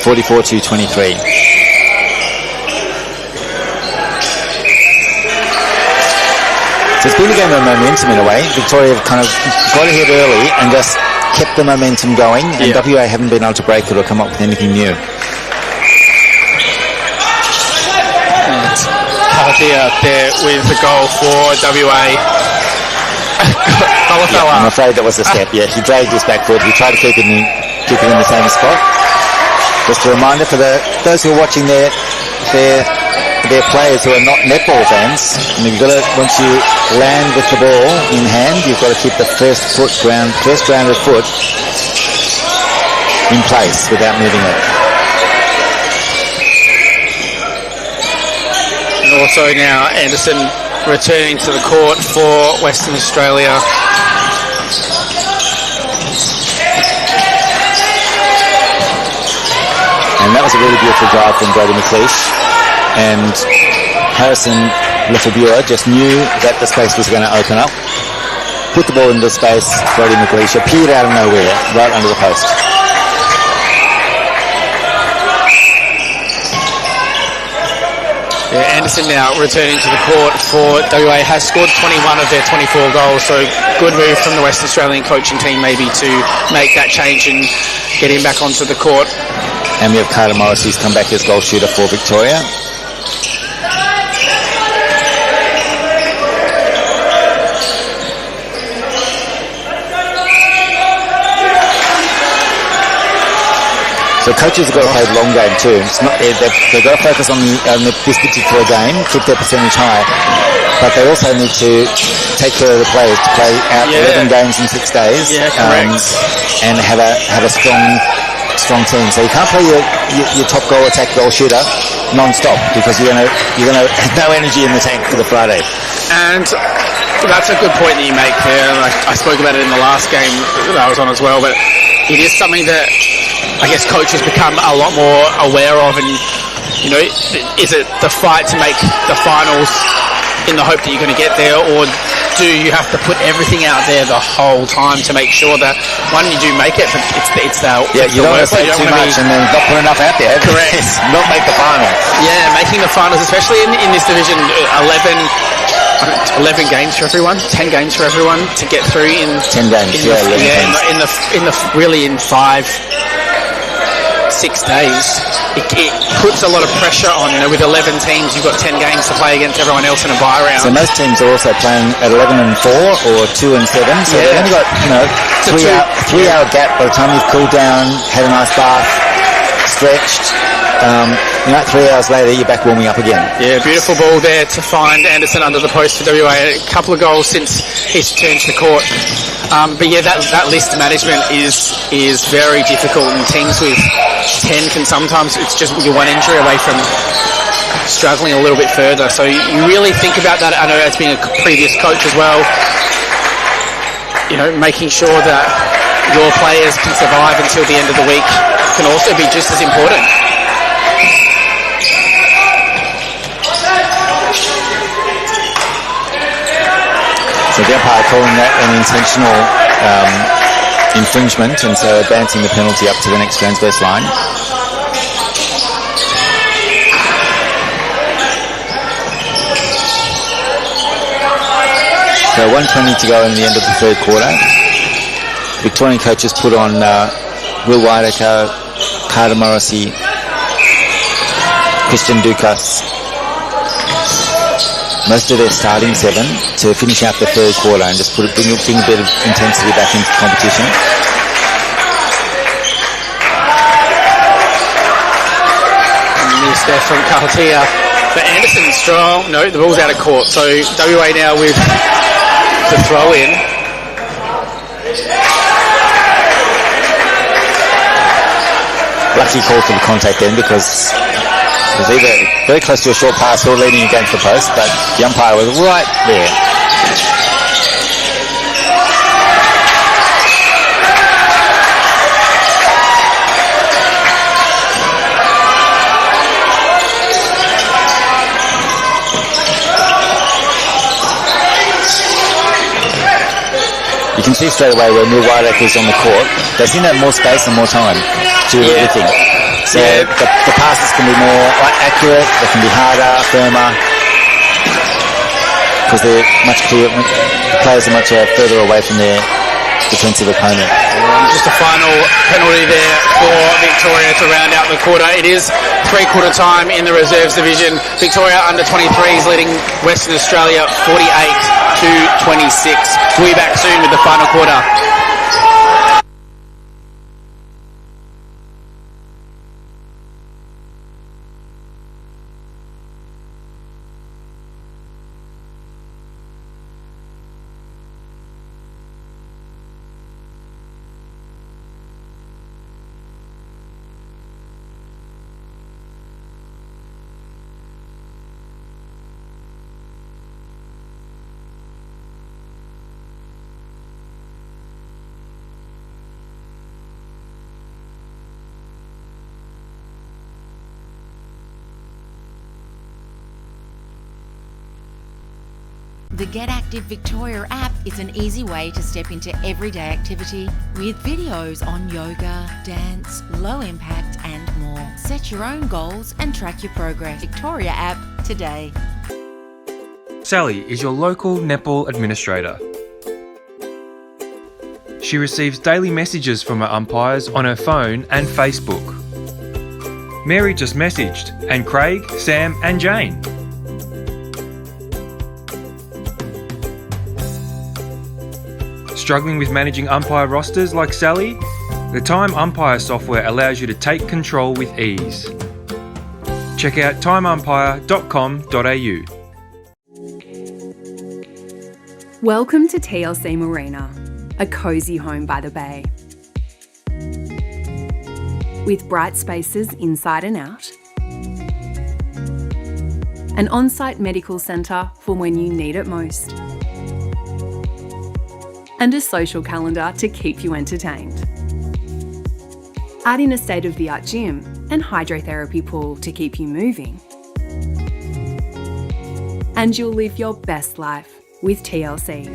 44-23. So it's been a game of momentum in a way. Victoria have kind of got ahead early and just kept the momentum going, and WA haven't been able to break it or come up with anything new. Here there with the goal for WA. I'm afraid that was a step. Yeah, he dragged his back foot. He tried to keep it in the same spot. Just a reminder for those who are watching their players who are not netball fans. And you've got to, once you land with the ball in hand, you've got to keep the first grounded foot in place without moving it. And also now Anderson returning to the court for Western Australia. And that was a really beautiful drive from Brody McLeish. And Harrison Lefebvre just knew that the space was going to open up. Put the ball into space. Brody McLeish appeared out of nowhere, right under the post. Yeah, Anderson now returning to the court for WA, has scored 21 of their 24 goals, so good move from the Western Australian coaching team maybe to make that change and get him back onto the court. And we have Carter Morrissey's come back as goal shooter for Victoria. So coaches have got to play the long game too. It's not, they've got to focus on this particular game, keep their percentage high, but they also need to take care of the players to play out 11 games in 6 days, and have a strong team. So you can't play your top goal attack goal shooter non-stop because you're gonna have no energy in the tank for the Friday. And that's a good point that you make there. I spoke about it in the last game that I was on as well, but it is something that I guess coaches become a lot more aware of, and you know, is it the fight to make the finals in the hope that you're going to get there, or do you have to put everything out there the whole time to make sure that one, you do make it, but it's you don't want to say too much and then not put enough out there. Correct. Not make the finals. Yeah, making the finals, especially in this division, 11 games for everyone, 10 games for everyone to get through in 10 games. In 5-6 days, it puts a lot of pressure on. You know, with 11 teams, you've got 10 games to play against everyone else in a bye round. So most teams are also playing at 11 and 4 or 2 and 7. So they've only got 3 hour gap by the time you've cooled down, had a nice bath, stretched. 3 hours later, you're back warming up again. Yeah, beautiful ball there to find Anderson under the post for WA. A couple of goals since he's returned to the court. But yeah, that list management is very difficult, and teams with 10 can sometimes, it's just you're one injury away from struggling a little bit further. So you really think about that. I know as being a previous coach as well, you know, making sure that your players can survive until the end of the week can also be just as important. So the umpire calling that an intentional infringement, and so advancing the penalty up to the next transverse line. So 1:20 to go in the end of the third quarter. Victorian coaches put on Will Whitaker, Carter Morrissey, Christian Dukas, most of their starting 7 to finish out the third quarter and just bring a bit of intensity back into the competition. Miss there from Kahatia. But Anderson strong. No, the ball's out of court. So WA now with the throw in. Lucky call for the contact then, because it was either very close to a short pass or leading against the post, but the umpire was right there. You can see straight away when Will Whiteacre is on the court, they seem to have more space and more time to do everything. So the passes can be more accurate, they can be harder, firmer, because they're much clearer. The players are much further away from their defensive opponent. Just a final penalty there for Victoria to round out the quarter. It is three-quarter time in the reserves division. Victoria under 23s leading Western Australia 48-26. We'll be back soon with the final quarter. The Get Active Victoria app is an easy way to step into everyday activity with videos on yoga, dance, low impact and more. Set your own goals and track your progress. Victoria app today. Sally is your local netball administrator. She receives daily messages from her umpires on her phone and Facebook. Mary just messaged, and Craig, Sam and Jane. Struggling with managing umpire rosters like Sally? The Time Umpire software allows you to take control with ease. Check out timeumpire.com.au. Welcome to TLC Marina, a cosy home by the bay. With bright spaces inside and out, an on-site medical centre for when you need it most, and a social calendar to keep you entertained. Add in a state-of-the-art gym and hydrotherapy pool to keep you moving, and you'll live your best life with TLC.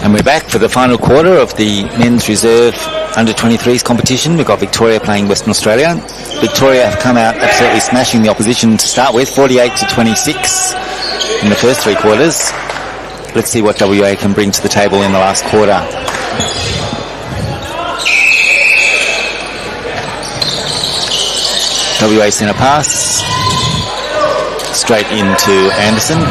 And we're back for the final quarter of the men's reserve under-23s competition. We've got Victoria playing Western Australia. Victoria have come out absolutely smashing the opposition to start with, 48-26 in the first three quarters. Let's see what WA can bring to the table in the last quarter. WA centre pass straight into Anderson.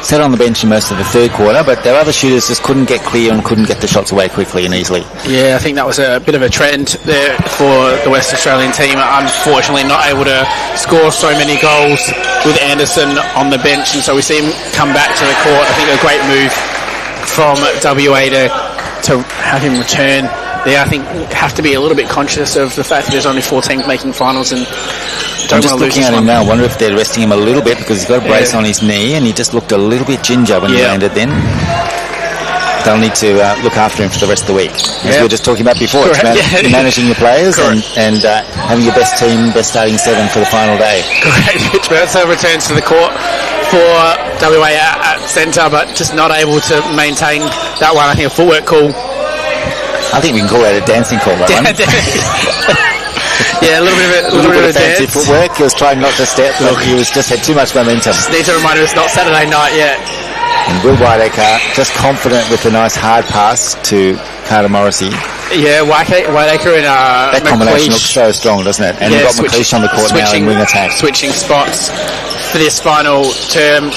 Sat on the bench in most of the third quarter, but their other shooters just couldn't get clear and couldn't get the shots away quickly and easily. Yeah, I think that was a bit of a trend there for the West Australian team. Unfortunately, not able to score so many goals with Anderson on the bench, and so we see him come back to the court. I think a great move from WA to have him return there. I think have to be a little bit conscious of the fact that there's only 4 teams making finals, and I'm just looking at him now. I wonder if they're resting him a little bit because he's got a brace on his knee and he just looked a little bit ginger when he landed then. They'll need to look after him for the rest of the week. As we were just talking about before, it's managing your players and having your best team, best starting 7 for the final day. Correct. Mitch Bertha returns to the court for WA at centre, but just not able to maintain that one. I think a footwork call. I think we can call that a dancing call, that one. Yeah, a little bit of fancy dance. footwork. He was trying not to step, but he was just had too much momentum. Just need to remind him it's not Saturday night yet. And Will Whiteacre just confident with a nice hard pass to Carter Morrissey. Yeah, Whiteacre and that combination looks so strong, doesn't it? And we've got McLeish on the court now in wing attack. Switching spots for this final term.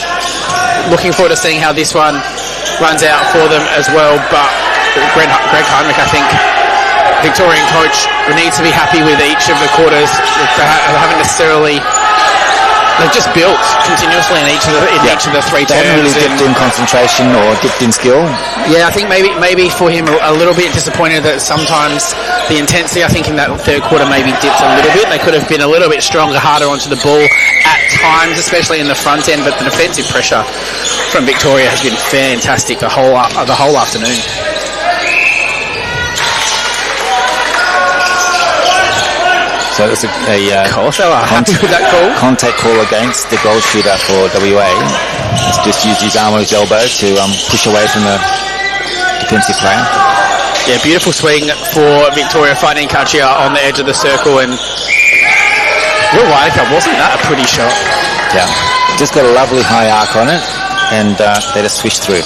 Looking forward to seeing how this one runs out for them as well. But Greg Heimlich, I think, Victorian coach, will need to be happy with each of the quarters. They haven't necessarily. They've just built continuously in each of the 3 terms. They haven't really dipped in concentration or dipped in skill. Yeah, I think maybe for him a little bit disappointed that sometimes the intensity, I think in that third quarter maybe dipped a little bit. They could have been a little bit stronger, harder onto the ball at times, especially in the front end. But the defensive pressure from Victoria has been fantastic the whole afternoon. So it was a contact call against the goal shooter for WA. He's just used his arm or his elbow to push away from the defensive player. Yeah, beautiful swing for Victoria, finding Kachia on the edge of the circle, and Will Whiteacre, wasn't that a pretty shot? Yeah, just got a lovely high arc on it, and they just swished through.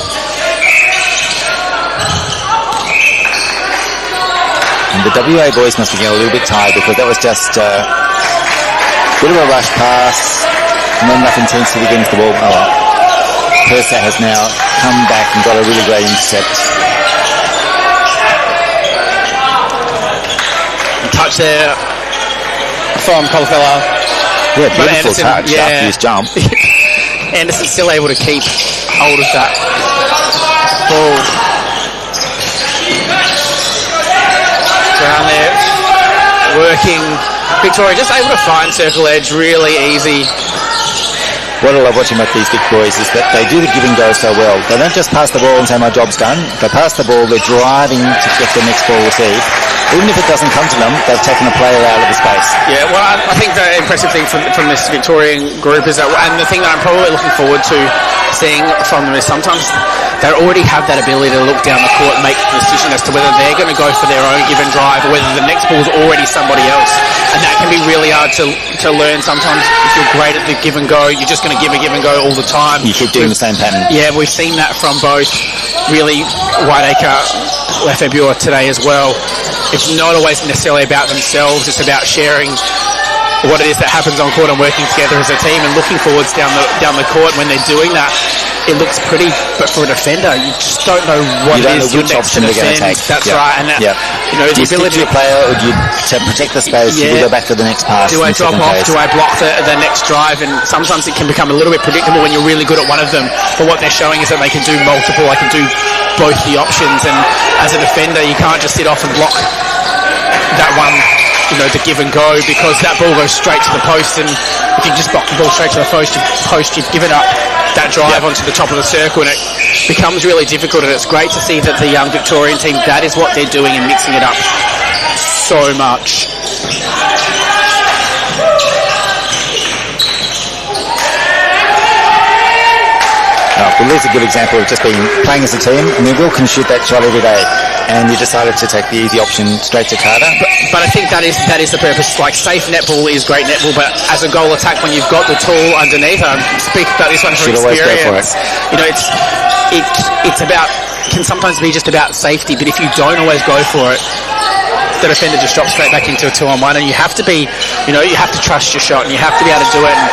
And the WA boys must be getting a little bit tired because that was just a bit of a rush pass, not enough intensity against the ball. Oh well. Persat has now come back and got a really great intercept. Touch there from Polifella. Yeah, beautiful touch after his jump. Anderson's still able to keep hold of that ball. Around there, working. Victoria just able to find circle edge really easy. What I love watching about these big boys is that they do the give and go so well. They don't just pass the ball and say, my job's done. They pass the ball, they're driving to get the next ball received. Even if it doesn't come to them, they've taken a player out of the space. Yeah, well, I think the impressive thing from this Victorian group is that, and the thing that I'm probably looking forward to seeing from them is sometimes they already have that ability to look down the court and make the decision as to whether they're going to go for their own given drive or whether the next ball's already somebody else. And that can be really hard to learn sometimes. If you're great at the give and go, you're just going to give a give and go all the time. You keep doing the same pattern. Yeah, we've seen that from both really Whiteacre, Lefebvre today as well. It's not always necessarily about themselves, it's about sharing what it is that happens on court and working together as a team and looking forwards down the court. When they're doing that, it looks pretty, but for a defender, you just don't know what it is you're next to defend. That's right. And you know, the do you ability to your player, or do you to protect the space? Do you go back to the next pass? Do I drop off? Do I block the next drive? And sometimes it can become a little bit predictable when you're really good at one of them. But what they're showing is that they can do multiple. I can do both the options. And as a defender, you can't just sit off and block that one, you know, the give and go, because that ball goes straight to the post, and if you just block the ball straight to the post, you've given up that drive onto the top of the circle, and it becomes really difficult. And it's great to see that the young Victorian team, that is what they're doing and mixing it up so much. Well, there's a good example of just playing as a team. I mean, Will can shoot that shot every day, and you decided to take the easy option straight to Carter. But I think that is the purpose. Like, safe netball is great netball, but as a goal attack, when you've got the tool underneath, I speak about this one from experience. You know, it's about, can sometimes be just about safety, but if you don't always go for it, the defender just drops straight back into a 2-on-1, and you have to be, you know, you have to trust your shot, and you have to be able to do it. And,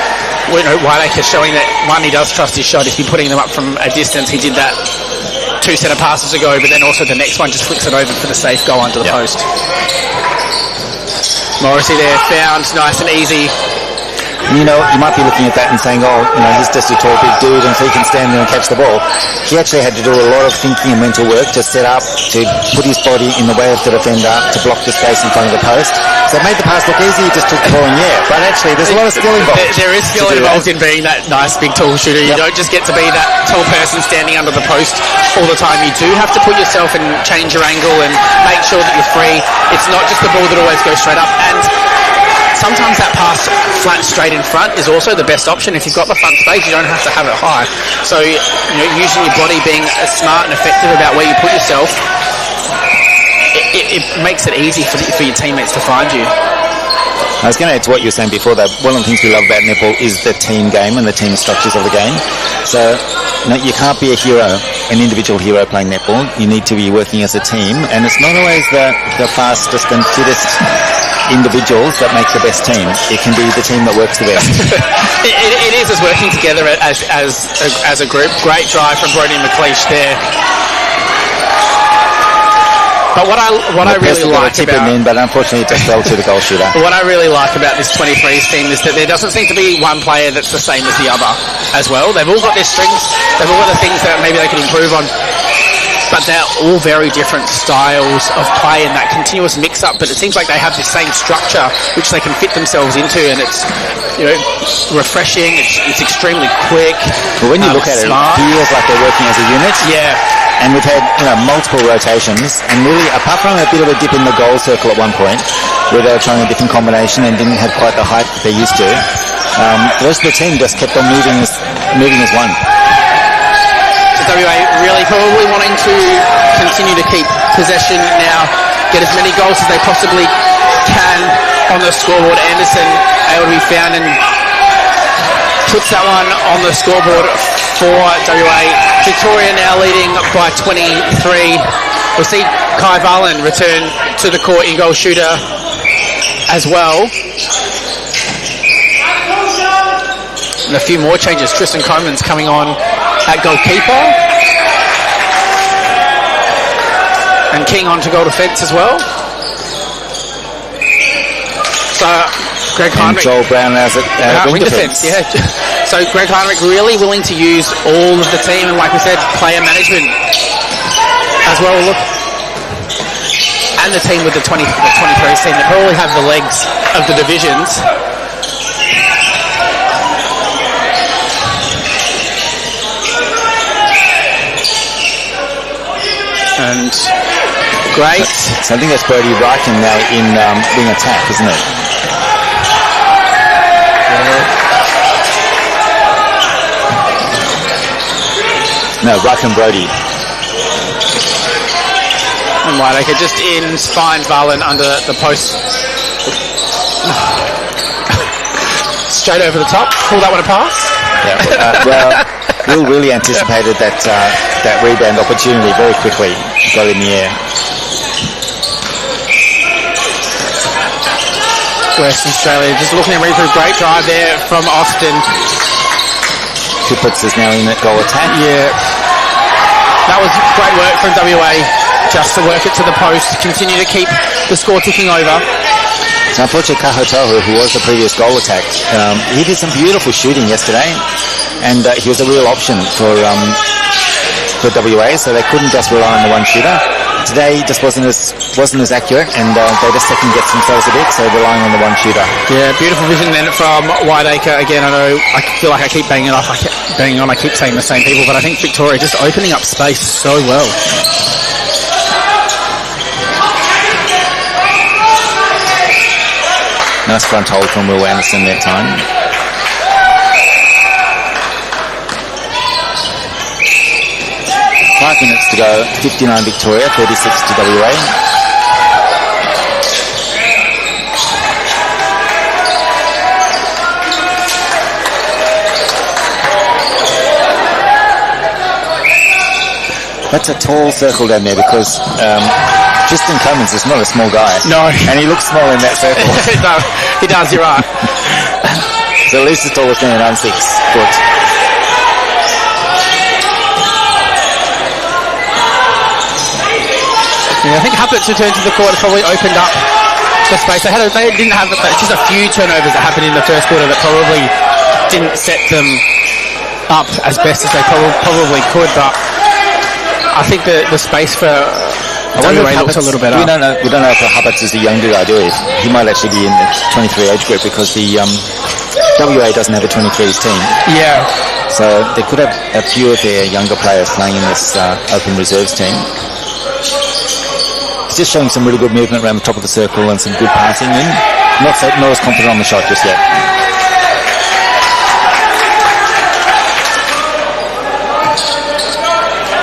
you know, Whiteacre showing that, one, he does trust his shot. If you're putting them up from a distance, he did that 2 centre passes ago, but then also the next one just flicks it over for the safe goal under the post. Morrissey there, found, nice and easy. You know, you might be looking at that and saying, oh, you know, he's just a tall, big dude, and so he can stand there and catch the ball. He actually had to do a lot of thinking and mental work to set up, to put his body in the way of the defender, to block the space in front of the post. So it made the pass look easy, he just took the ball in the air. But actually, there's a lot of skill involved. There is skill involved in being that nice, big, tall shooter. You don't just get to be that tall person standing under the post all the time. You do have to put yourself and change your angle and make sure that you're free. It's not just the ball that always goes straight up. And sometimes that pass flat straight in front is also the best option. If you've got the front space, you don't have to have it high. So, you know, using your body, being smart and effective about where you put yourself, it makes it easy for your teammates to find you. I was going to add to what you were saying before, that one of the things we love about netball is the team game and the team structures of the game. So, you know, you can't be a hero, an individual hero playing netball. You need to be working as a team, and it's not always the fastest and fittest individuals that make the best team. It can be the team that works the best. it is as working together as a group. Great drive from Brody McLeish there. But what I really like about, but unfortunately it just fell to the goal shooter. What I really like about this 23s team is that there doesn't seem to be one player that's the same as the other as well. They've all got their strengths. They've all got the things that maybe they can improve on. But they're all very different styles of play and that continuous mix-up. But it seems like they have the same structure which they can fit themselves into, and it's, you know, refreshing. It's extremely quick. But when you look at smart. It feels like they're working as a unit. Yeah. And we've had, you know, multiple rotations, and really, apart from a bit of a dip in the goal circle at one point, where they were trying a different combination and didn't have quite the height that they used to, the rest of the team just kept on moving as one. WA really probably wanting to continue to keep possession now, get as many goals as they possibly can on the scoreboard. Anderson able to be found and puts that one on the scoreboard for WA. Victoria now leading by 23. We'll see Kai Varlin return to the court in goal shooter as well. And a few more changes. Tristan Coleman's coming on at goalkeeper. And King on to goal defence as well. So Greg Heinrich. Joel Brown as wing defence. Yeah. So Greg Heinrich really willing to use all of the team, and like we said, player management as well. Look and the team with the 23s team that probably have the legs of the divisions. And great. So I think that's Brody Riken now in wing attack, isn't it? No, Riken Brody. And Whiteacre just in, finds Varlin under the post. Straight over the top, pull that one a pass. Yeah, well, Will really anticipated that rebound opportunity very quickly. Got in the air. Western Australia just looking at Reaper, great drive there from Austin. Kippets is now in that goal attack. Yeah, that was great work from WA. Just to work it to the post, continue to keep the score ticking over. Now, unfortunately, Kahotohu, who was the previous goal attack, he did some beautiful shooting yesterday, and he was a real option for WA, so they couldn't just rely on the one shooter. Today, he just wasn't as accurate, and they just second-guessed themselves a bit, so relying on the one shooter. Yeah, beautiful vision then from Whiteacre. Again, I know I feel like I keep banging on, I keep saying the same people, but I think Victoria just opening up space so well. Nice front hold from Will Anderson that time. Five minutes to go. 59 Victoria, 36 to WA. That's a tall circle down there because Tristan Cummins is not a small guy. No. And he looks small in that circle. No, he does, you're right. So at least as tall as me, and I'm 6 foot. Yeah, I think Huppert's return to the court has probably opened up the space. They didn't have just a few turnovers that happened in the first quarter that probably didn't set them up as best as they probably could, but I think the space for WA looks a little better. We don't know if Hupperts is the younger guy, do we? He might actually be in the 23 age group because the WA doesn't have a 23s team. Yeah. So they could have a few of their younger players playing in this open reserves team. He's just showing some really good movement around the top of the circle and some good passing in. Not as confident on the shot just yet.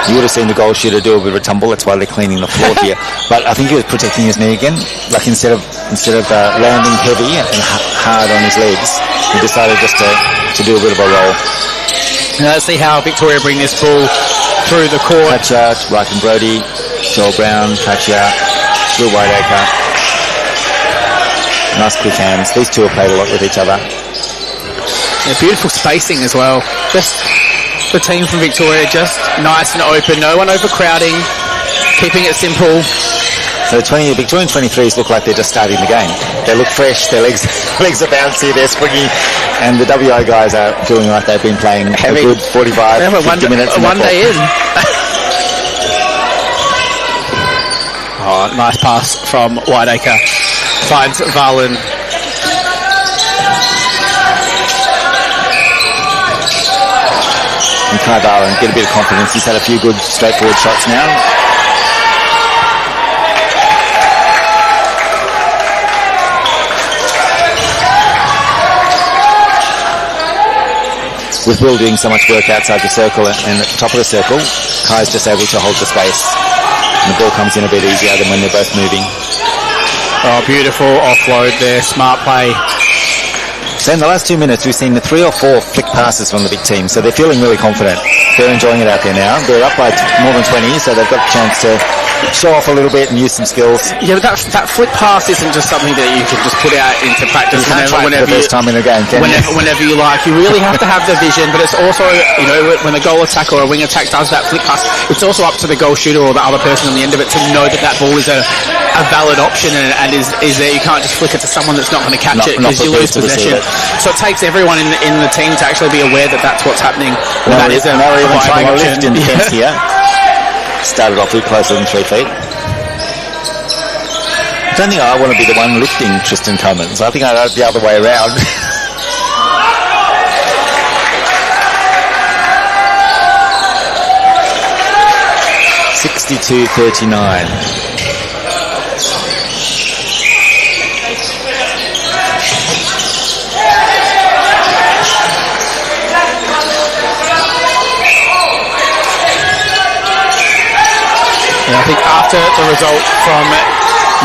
You would have seen the goal shooter do a bit of a tumble. That's why they're cleaning the floor here. But I think he was protecting his knee again. Like instead of landing heavy and hard on his legs, he decided just to do a bit of a roll. Now let's see how Victoria bring this ball through the court. Touch out, Riken Brody, Joel Brown, touch out, Will Whiteacre. Nice quick hands. These two have played a lot with each other. Yeah, beautiful spacing as well. Just the team from Victoria just nice and open, no one overcrowding, keeping it simple. So the Victorian 23s look like they're just starting the game. They look fresh, their legs are bouncy, they're springy, and the WA guys are feeling like they've been playing a good 45, 50 minutes. One day in. Oh, nice pass from Whiteacre. Finds Varlin. And Kai Varlin get a bit of confidence. He's had a few good straightforward shots now. With Will doing so much work outside the circle and at the top of the circle, Kai's just able to hold the space. And the ball comes in a bit easier than when they're both moving. Oh, beautiful offload there. Smart play. So in the last 2 minutes, we've seen the 3 or 4 flick passes from the big team. So they're feeling really confident. They're enjoying it out there now. They're up by more than 20, so they've got a chance to show off a little bit and use some skills. Yeah, but that flick pass isn't just something that you can just put out into practice whenever the first time in a game, whenever you like. You really have to have the vision, but it's also, you know, when the goal attack or a wing attack does that flick pass, it's also up to the goal shooter or the other person on the end of it to know that ball is a valid option and is there. You can't just flick it to someone that's not going to catch it because you lose possession. So it takes everyone in the team to actually be aware that that's what's happening. Now that is a even trying to option. lift in defence here. Started off a bit closer than 3 feet. I don't think I want to be the one lifting Tristan Cummins. I think I'd the other way around. $62-39. I think after the result from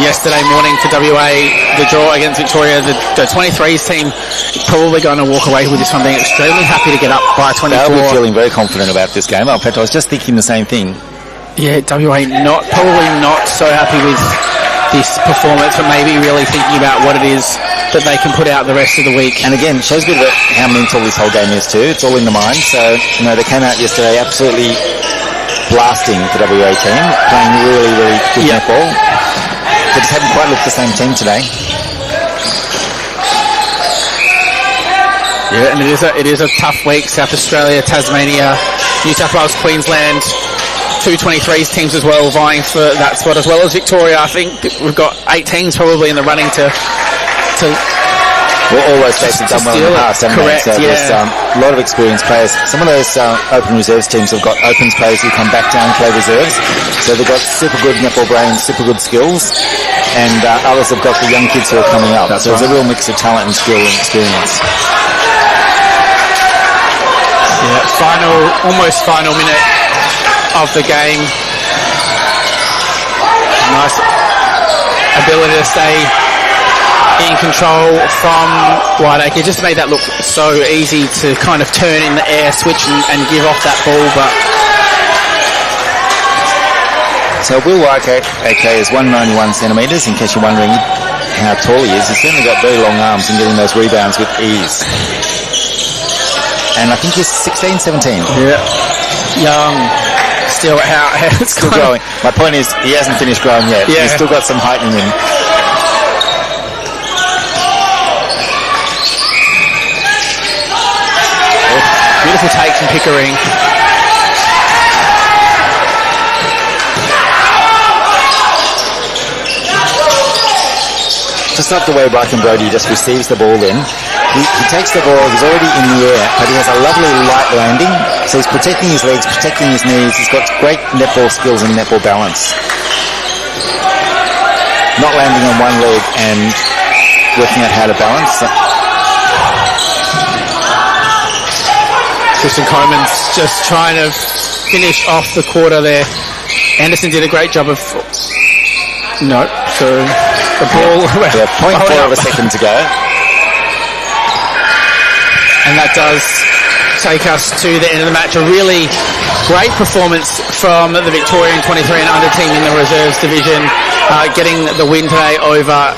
yesterday morning for WA, the draw against Victoria, the 23s team probably going to walk away with this one being extremely happy to get up by 24. They'll be feeling very confident about this game. In fact, I was just thinking the same thing. Yeah, WA probably not so happy with this performance, but maybe really thinking about what it is that they can put out the rest of the week. And again, shows a bit about how mental this whole game is too. It's all in the mind. So, they came out yesterday absolutely blasting the WA team, playing really, really good netball. They just haven't quite looked the same team today. Yeah, and it is a tough week. South Australia, Tasmania, New South Wales, Queensland, 223s teams as well, vying for that spot, as well as Victoria. I think we've got 8 teams probably in the running to well, all those states have done well in the past, haven't they? So there's a lot of experienced players. Some of those open reserves teams have got opens players who come back down and play reserves. So they've got super good netball brains, super good skills, and others have got the young kids who are coming up. There's a real mix of talent and skill and experience. Yeah, almost final minute of the game. Nice ability to stay in control from Whiteacre. Just made that look so easy to kind of turn in the air, switch and give off that ball. But so Will Whiteacre is 191 centimetres, in case you're wondering how tall he is. He's certainly got very long arms and getting those rebounds with ease. And I think he's 16, 17. Yeah. Young. Still it's still growing. My point is, he hasn't finished growing yet. Yeah. He's still got some height in him. Beautiful take from Pickering. Just not the way Bracken Brodie just receives the ball then. He takes the ball, he's already in the air, but he has a lovely light landing. So he's protecting his legs, protecting his knees. He's got great netball skills and netball balance. Not landing on one leg and working out how to balance. Tristan Coleman's just trying to finish off the quarter there. Anderson did a great job of... No, so the ball... Yeah, 0.4 of a second to go. And that does take us to the end of the match. A really great performance from the Victorian 23 and under team in the reserves division, getting the win today over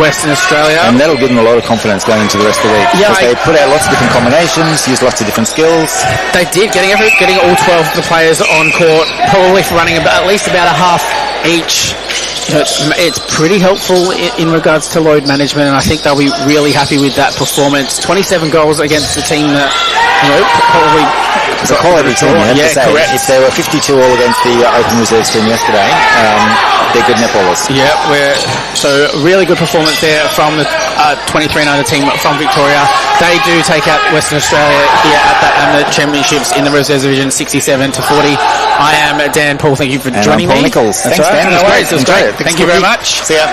Western Australia. And that'll give them a lot of confidence going into the rest of the week. Yeah, because they put out lots of different combinations, used lots of different skills. They did, getting all 12 of the players on court, probably for running at least about a half each. It's pretty helpful in regards to load management, and I think they'll be really happy with that performance. 27 goals against the team that, probably... It's a quality team, you have to say. Correct. If they were 52 all against the open reserves team yesterday, they're good netballers. Yeah, so really good performance there from the 23 and under team from Victoria. They do take out Western Australia here at the championships in the reserves division, 67-40. I am Dan Paul. Thank you for joining me. Paul Nichols. Thanks, Dan. No worries. It was great. Thank you very much. See ya.